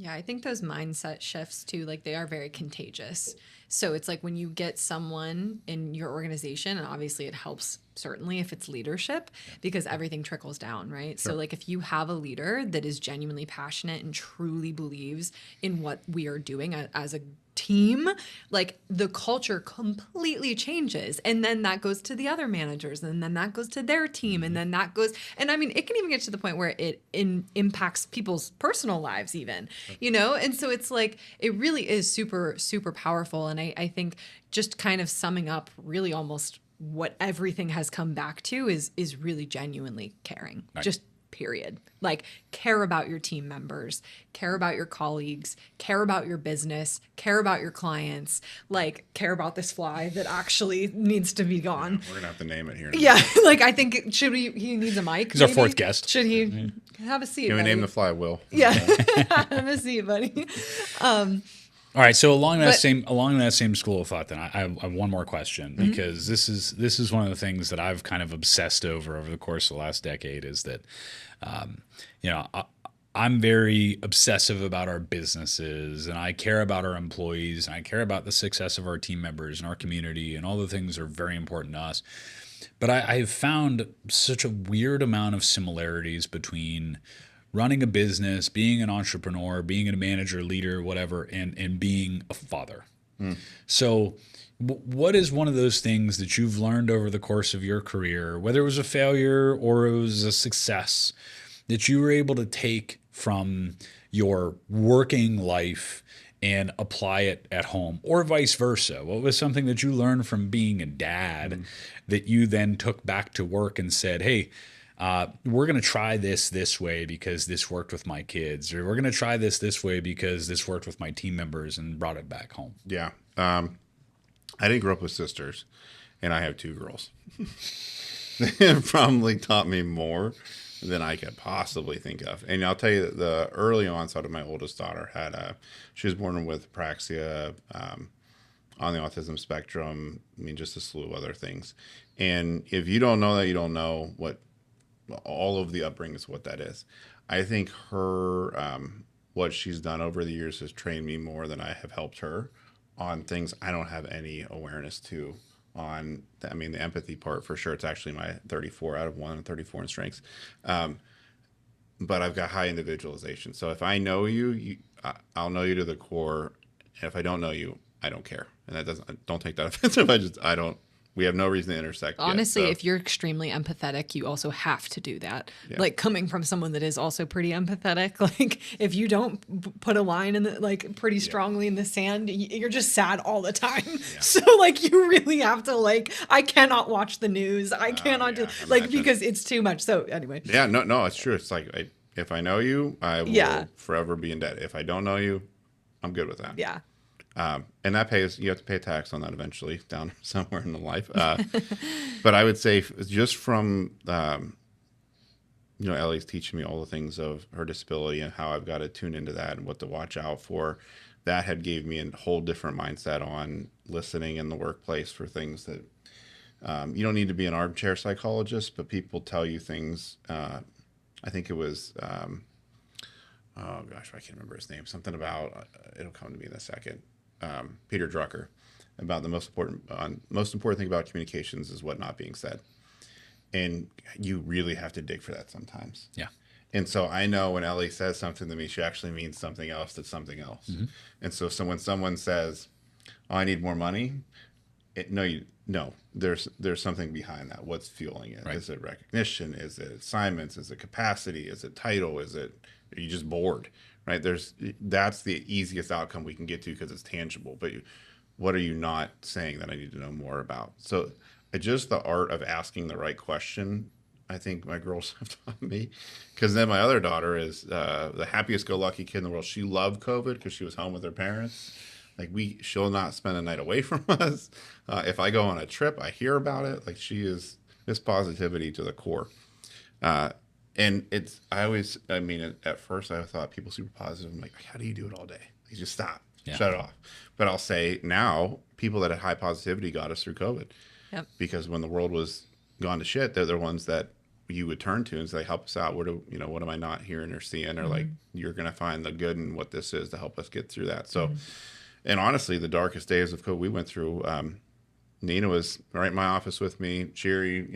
Yeah, I think those mindset shifts too, like they are very contagious. So it's like when you get someone in your organization, and obviously it helps certainly if it's leadership because everything trickles down, right? Sure. So like if you have a leader that is genuinely passionate and truly believes in what we are doing as a team, like the culture completely changes. And then that goes to the other managers, and then that goes to their team, and then that goes, and I mean, it can even get to the point where it impacts people's personal lives even, And so it's like, it really is super, super powerful. And I think just kind of summing up really almost what everything has come back to is really genuinely caring. Right. Just period. Like care about your team members, care about your colleagues, care about your business, care about your clients, like care about this fly that actually needs to be gone. We're going to have to name it here. Yeah. Like I think he needs a mic. He's our fourth guest. Should he have a seat? Can we buddy? name the fly Will? Yeah. Have a seat, buddy. All right, so along that same school of thought, then I have one more question, because this is one of the things that I've kind of obsessed over the course of the last decade is that, I'm very obsessive about our businesses, and I care about our employees, and I care about the success of our team members and our community, and all the things are very important to us. But I have found such a weird amount of similarities between running a business, being an entrepreneur, being a manager, leader, whatever, and being a father. So what is one of those things that you've learned over the course of your career, whether it was a failure or it was a success, that you were able to take from your working life and apply it at home, or vice versa? What was something that you learned from being a dad that you then took back to work and said, hey, we're going to try this way because this worked with my kids, or we're going to try this way because this worked with my team members, and brought it back home? Yeah. I didn't grow up with sisters, and I have 2 girls. They probably taught me more than I could possibly think of. And I'll tell you that the early onset of my oldest daughter she was born with apraxia, on the autism spectrum. I mean, just a slew of other things. And if you don't know that, you don't know what all of the upbringing is, what that is. I think her, what she's done over the years has trained me more than I have helped her on things I don't have any awareness to on. I mean, the empathy part for sure. It's actually my 34 out of 134 in strengths. But I've got high individualization. So if I know you, I'll know you to the core. And if I don't know you, I don't care. And don't take that offensive. I don't. We have no reason to intersect. Honestly, yet, so. If you're extremely empathetic, you also have to do that. Yeah. Like coming from someone that is also pretty empathetic, like if you don't put a line in pretty strongly in the sand, you're just sad all the time. Yeah. So like you really have to I cannot watch the news. I cannot do because it's too much. So anyway. Yeah, no, it's true. It's like if I know you, I will forever be in debt. If I don't know you, I'm good with that. Yeah. And that you have to pay tax on that eventually down somewhere in the life. But I would say just from, Ellie's teaching me all the things of her disability and how I've got to tune into that and what to watch out for. That had gave me a whole different mindset on listening in the workplace for things that you don't need to be an armchair psychologist, but people tell you things. I think it was, oh gosh, I can't remember his name. Something about, it'll come to me in a second. Peter Drucker, about the most important thing about communications is what not being said. And you really have to dig for that sometimes. Yeah. And so I know when Ellie says something to me, she actually means something else that's something else. Mm-hmm. And so when someone says, oh, I need more money, there's something behind that. What's fueling it? Right. Is it recognition? Is it assignments? Is it capacity? Is it title? Are you just bored? Right? That's the easiest outcome we can get to because it's tangible. But what are you not saying that I need to know more about? So just the art of asking the right question, I think my girls have taught me. Because then my other daughter is the happiest-go-lucky kid in the world. She loved COVID because she was home with her parents. She'll not spend a night away from us. If I go on a trip, I hear about it. She is Miss Positivity to the core. And at first I thought people super positive. I'm like, how do you do it all day? You just stop, shut it off. But I'll say now, people that had high positivity got us through COVID. Yep. Because when the world was gone to shit, they're the ones that you would turn to and say, help us out. What am I not hearing or seeing? Or like, you're going to find the good in what this is to help us get through that. So, and honestly, the darkest days of COVID we went through, Nina was right in my office with me, cheery,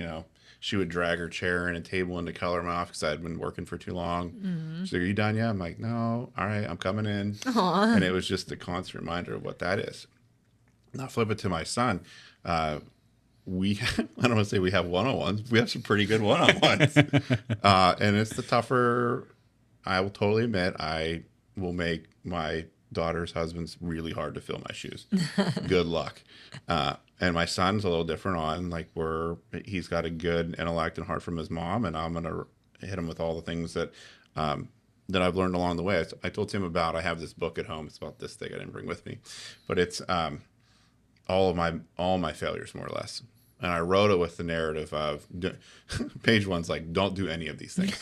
she would drag her chair and a table into color in my office because I had been working for too long. She's like, are you done yet? I'm like, no, all right, I'm coming in. Aww. And it was just a constant reminder of what that is. Now flip it to my son. I don't want to say we have one-on-ones. We have some pretty good one-on-ones. And it's the tougher, I will totally admit, I will make my daughter's husbands really hard to fill my shoes. Good luck. And my son's a little different on, like, he's got a good intellect and heart from his mom, and I'm going to hit him with all the things that I've learned along the way. I told Tim I have this book at home. It's about this thing I didn't bring with me, but it's all my failures, more or less. And I wrote it with the narrative of page one's like, don't do any of these things.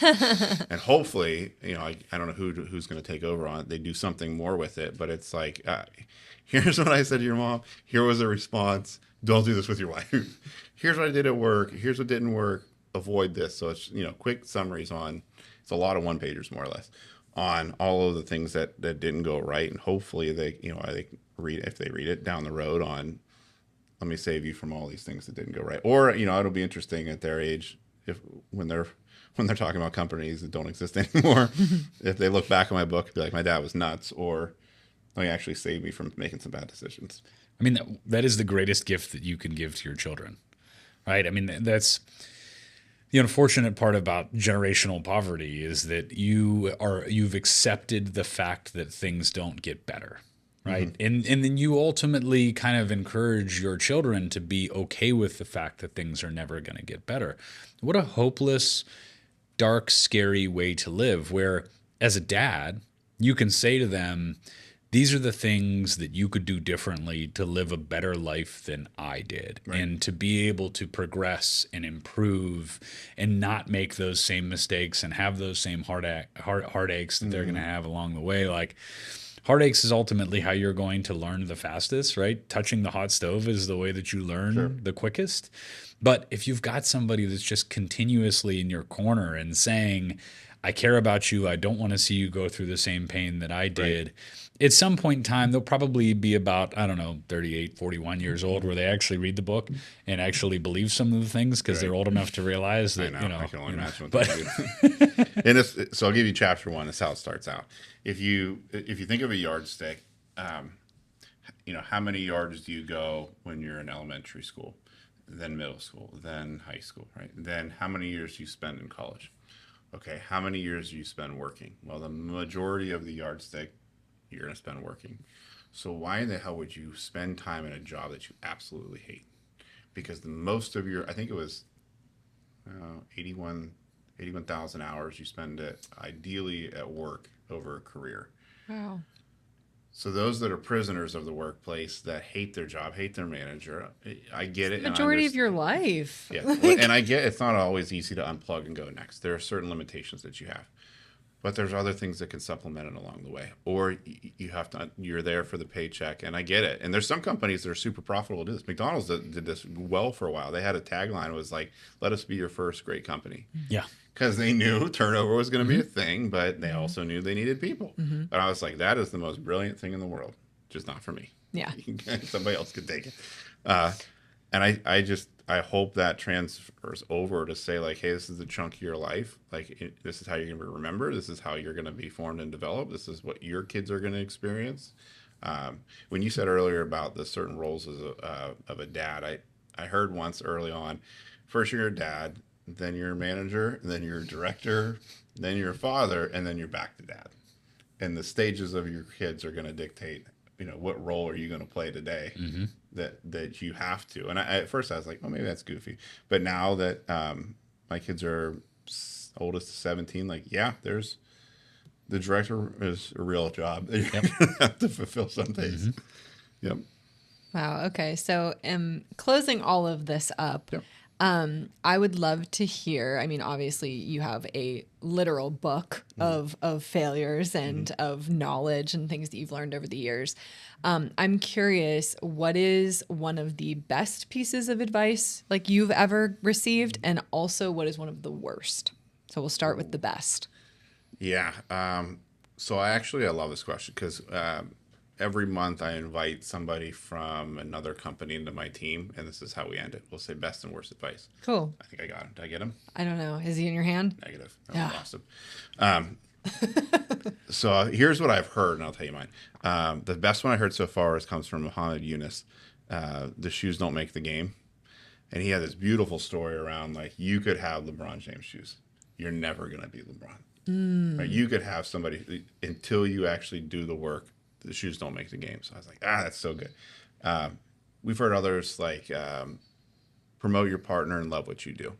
And hopefully, I don't know who's going to take over on it. They do something more with it, but it's like, here's what I said to your mom. Here was a response. Don't do this with your wife. Here's what I did at work. Here's what didn't work. Avoid this. So it's, quick summaries it's a lot of one-pagers, more or less, on all of the things that didn't go right. And hopefully they if they read it down the road on, let me save you from all these things that didn't go right. Or, it'll be interesting at their age, when they're talking about companies that don't exist anymore, if they look back at my book and be like, my dad was nuts, or they actually saved me from making some bad decisions. I mean, that is the greatest gift that you can give to your children, right? I mean, that's the unfortunate part about generational poverty, is that you've accepted the fact that things don't get better. Right. And then you ultimately kind of encourage your children to be okay with the fact that things are never going to get better. What a hopeless, dark, scary way to live, where as a dad, you can say to them, these are the things that you could do differently to live a better life than I did. Right. And to be able to progress and improve and not make those same mistakes and have those same heartaches that they're going to have along the way. Like, heartaches is ultimately how you're going to learn the fastest, right? Touching the hot stove is the way that you learn the quickest. But if you've got somebody that's just continuously in your corner and saying, I care about you, I don't want to see you go through the same pain that I did. Right. At some point in time, they'll probably be about, 38, 41 years old, where they actually read the book and actually believe some of the things because they're old enough to realize that, I can only imagine what they do. So I'll give you chapter 1. That's how it starts out. If you think of a yardstick, how many yards do you go when you're in elementary school, then middle school, then high school, right? Then how many years do you spend in college? Okay, how many years do you spend working? Well, the majority of the yardstick you're going to spend working. So why in the hell would you spend time in a job that you absolutely hate? Because the most of I think it was 81,000 hours you spend it ideally at work over a career. Wow. So those that are prisoners of the workplace, that hate their job, hate their manager, I get it. The majority of your life. Yeah, and I get it's not always easy to unplug and go next. There are certain limitations that you have. But there's other things that can supplement it along the way. Or you're there for the paycheck, and I get it. And there's some companies that are super profitable to do this. McDonald's did this well for a while. They had a tagline. It was like, let us be your first great company. Yeah. Because they knew turnover was going to be a thing, but they also knew they needed people. But I was like, that is the most brilliant thing in the world. Just not for me. Yeah. Somebody else could take it. And I hope that transfers over to say, like, hey, this is a chunk of your life. Like, this is how you're going to be remembered. This is how you're going to be formed and developed. This is what your kids are going to experience. When you said earlier about the certain roles of a dad, I heard once early on, first you're a dad, then you're a manager, then you're a director, then you're a father, and then you're back to dad. And the stages of your kids are going to dictate, what role are you going to play today that you have to. And at first I was like, well, maybe that's goofy. But now that my kids are oldest to 17, like, yeah, there's the director is a real job that you're going to have to fulfill some days. Yep. Wow. Okay. So closing all of this up, I would love to hear, I mean, obviously you have a literal book of failures and of knowledge and things that you've learned over the years. I'm curious, what is one of the best pieces of advice like you've ever received? And also what is one of the worst? So we'll start with the best. Yeah. So I love this question because every month I invite somebody from another company into my team, and this is how we end it. We'll say best and worst advice. Cool. I think I got him. Did I get him? I don't know. Is he in your hand? Negative. I lost him. So here's what I've heard, and I'll tell you mine. The best one I heard so far comes from Muhammad Yunus. The shoes don't make the game. And he had this beautiful story around, like, you could have LeBron James shoes. You're never going to be LeBron. Right? You could have somebody, until you actually do the work, the shoes don't make the game. So I was like, that's so good. We've heard others like promote your partner and love what you do,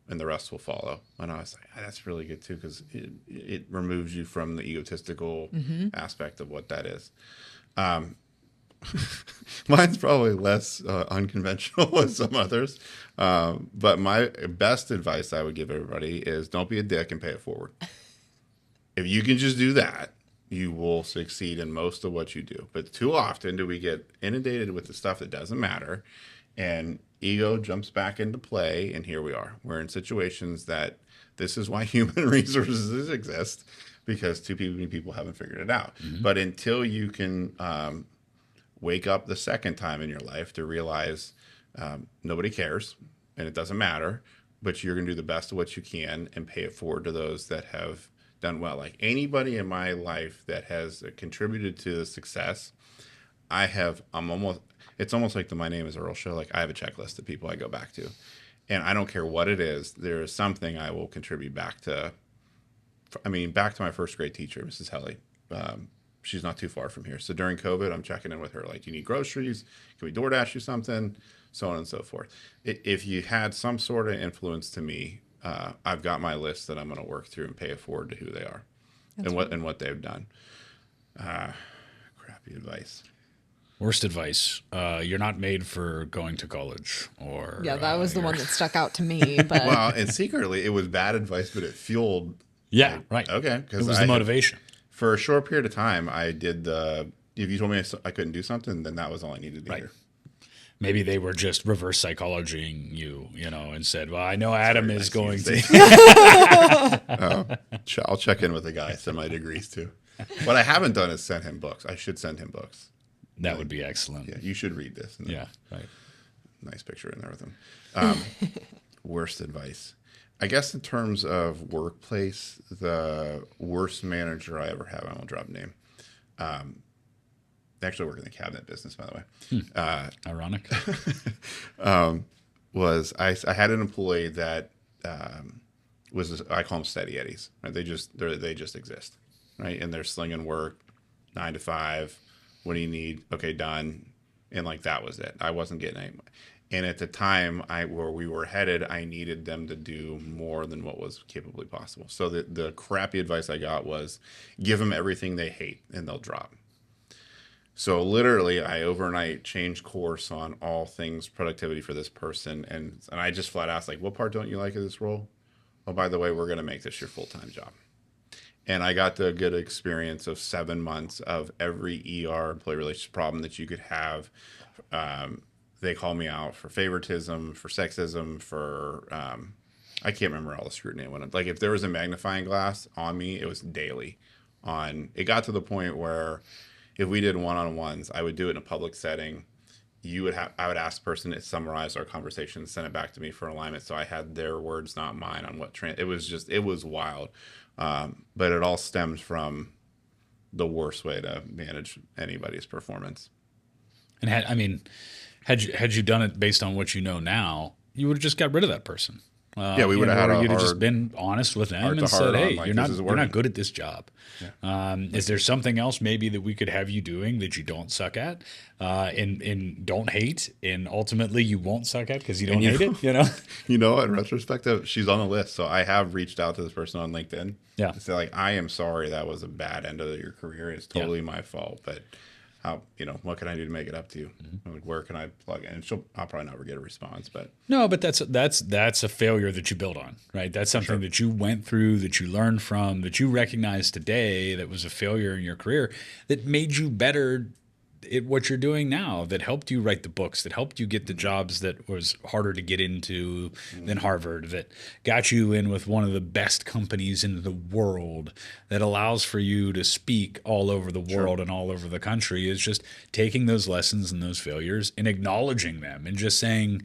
and the rest will follow. And I was like, that's really good too, because it removes you from the egotistical aspect of what that is. Mine's probably less unconventional than some others. But my best advice I would give everybody is don't be a dick and pay it forward. If you can just do that, you will succeed in most of what you do. But too often do we get inundated with the stuff that doesn't matter, and ego jumps back into play, and here we are. We're in situations that this is why human resources exist, because too many people haven't figured it out. But until you can wake up the second time in your life to realize nobody cares and it doesn't matter, but you're going to do the best of what you can and pay it forward to those that have done well. Like anybody in my life that has contributed to the success, it's almost like the My Name is Earl show. Like I have a checklist of people I go back to, and I don't care what it is. There is something I will contribute back to. Back to my first grade teacher, Mrs. Helly. She's not too far from here. So during COVID, I'm checking in with her. Like, do you need groceries? Can we DoorDash you something? So on and so forth. If you had some sort of influence to me, I've got my list that I'm going to work through and pay it forward to who they are. That's and what they've done. Crappy advice. Worst advice. You're not made for going to college. Or that was the one that stuck out to me. But well, and secretly, it was bad advice, but it fueled. Yeah, right. Okay, because it was the motivation. For a short period of time, I did if you told me I couldn't do something, then that was all I needed to hear. Maybe they were just reverse psychologying you, and said, well, I know Adam is going to. I'll check in with the guy, send my degrees too. What I haven't done is send him books. I should send him books. That would be excellent. Yeah, you should read this. Yeah, right. Nice picture in there with him. Worst advice. I guess in terms of workplace, the worst manager I ever had, I won't drop a name. They actually work in the cabinet business, by the way. Ironic. I had an employee that I call them steady eddies. Right? They just exist, right? And they're slinging work, 9 to 5. What do you need? Okay, done. And like that was it. I wasn't getting any. And at the time where we were headed, I needed them to do more than what was capably possible. So the crappy advice I got was give them everything they hate and they'll drop. So literally, I overnight changed course on all things productivity for this person. And I just flat asked, like, what part don't you like of this role? Oh, by the way, we're going to make this your full-time job. And I got the good experience of 7 months of every employee relations problem that you could have. They call me out for favoritism, for sexism, for I can't remember all the scrutiny. Like if there was a magnifying glass on me, it was daily. It got to the point where if we did one-on-ones, I would do it in a public setting. I would ask the person to summarize our conversation and send it back to me for alignment. So I had their words, not mine, on what it was wild. But it all stemmed from the worst way to manage anybody's performance. And had you done it based on what you know now, you would have just got rid of that person. We would have had you'd have just been honest with them and said, "Hey, you're not good at this job. Yeah. Is there something else maybe that we could have you doing that you don't suck at, and don't hate, and ultimately you won't suck at because you don't hate it? In retrospect, she's on the list, so I have reached out to this person on LinkedIn. Yeah, to say like, I am sorry that was a bad end of your career. It's totally my fault, but how, what can I do to make it up to you? Like, where can I plug in? And I'll probably never get a response, but no, but that's a failure that you build on, right? That's something that you went through, that you learned from, that you recognize today that was a failure in your career that made you better at what you're doing now, that helped you write the books, that helped you get the jobs that was harder to get into than Harvard, that got you in with one of the best companies in the world, that allows for you to speak all over the world and all over the country. Is just taking those lessons and those failures and acknowledging them and just saying,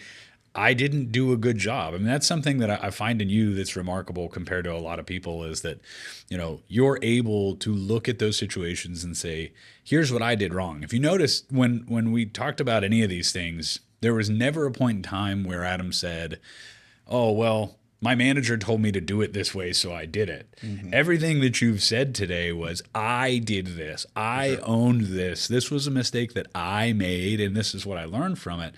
I didn't do a good job. I mean, that's something that I find in you that's remarkable compared to a lot of people, is that, you're able to look at those situations and say, here's what I did wrong. If you notice, when we talked about any of these things, there was never a point in time where Adam said, oh, well, my manager told me to do it this way, so I did it. Everything that you've said today was, I did this. I owned this. This was a mistake that I made, and this is what I learned from it.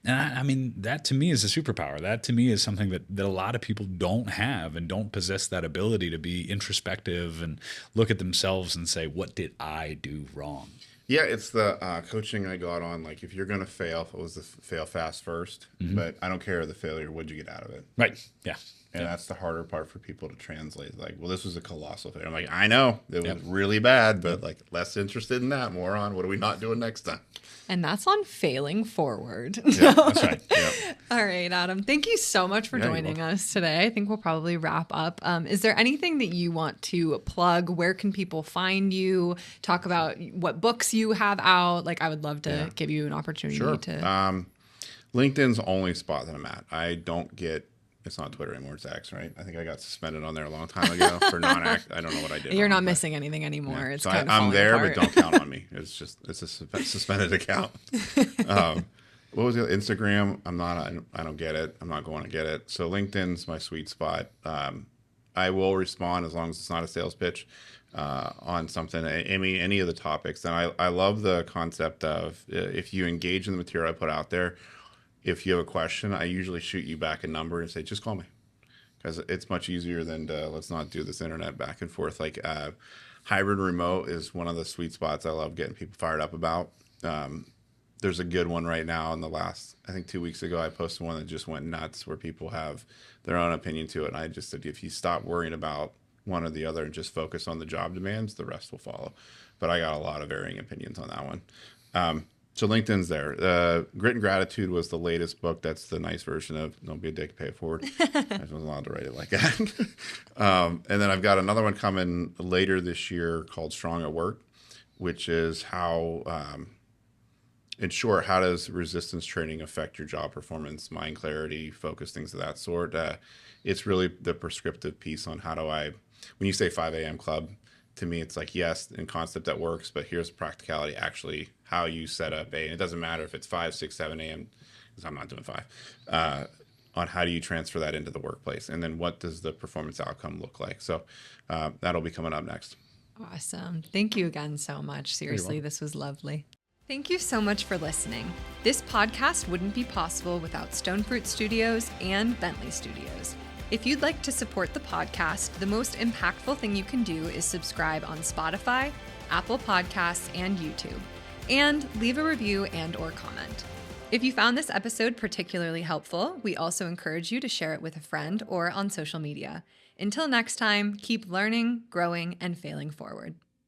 And I mean, that to me is a superpower. That to me is something that a lot of people don't have and don't possess, that ability to be introspective and look at themselves and say, what did I do wrong? Yeah, it's the coaching I got on. Like, if you're going to fail, it was the fail fast first. But I don't care the failure. What'd you get out of it? Right. Yeah. And that's the harder part for people to translate. Like, well, this was a colossal failure. I'm like, I know it was really bad, but like, less interested in that, more on what are we not doing next time? And that's on failing forward. Yeah, that's right. Yeah. All right, Adam. Thank you so much for joining us today. I think we'll probably wrap up. Is there anything that you want to plug? Where can people find you? Talk about what books you have out. Like, I would love to give you an opportunity to. LinkedIn's the only spot that I'm at. I don't get. It's not Twitter anymore. It's X, right? I think I got suspended on there a long time ago for non-act. I don't know what I did. You're not missing anything anymore. Yeah. It's so kind of I'm there, apart. but don't count on me. It's a suspended account. What was it? Instagram? I don't get it. I'm not going to get it. So LinkedIn's my sweet spot. I will respond as long as it's not a sales pitch on something, any of the topics. And I love the concept of if you engage in the material I put out there. If you have a question, I usually shoot you back a number and say, just call me, because it's much easier than let's not do this internet back and forth. Like hybrid remote is one of the sweet spots I love getting people fired up about. There's a good one right now. In the last, I think 2 weeks ago, I posted one that just went nuts, where people have their own opinion to it. And I just said, if you stop worrying about one or the other and just focus on the job demands, the rest will follow. But I got a lot of varying opinions on that one. So LinkedIn's there. Grit and Gratitude was the latest book. That's the nice version of Don't Be a Dick, Pay It Forward. I wasn't allowed to write it like that. And then I've got another one coming later this year called Strong at Work, which is how, in short, how does resistance training affect your job performance, mind clarity, focus, things of that sort. It's really the prescriptive piece on how do I, when you say 5 a.m. club, to me, it's like, yes, in concept that works, but here's practicality, actually, how you set up and it doesn't matter if it's 5, 6, 7 a.m., because I'm not doing 5, on how do you transfer that into the workplace? And then what does the performance outcome look like? So that'll be coming up next. Awesome. Thank you again so much. Seriously, this was lovely. Thank you so much for listening. This podcast wouldn't be possible without Stonefruit Studios and Bentley Studios. If you'd like to support the podcast, the most impactful thing you can do is subscribe on Spotify, Apple Podcasts, and YouTube, and leave a review and/or comment. If you found this episode particularly helpful, we also encourage you to share it with a friend or on social media. Until next time, keep learning, growing, and failing forward.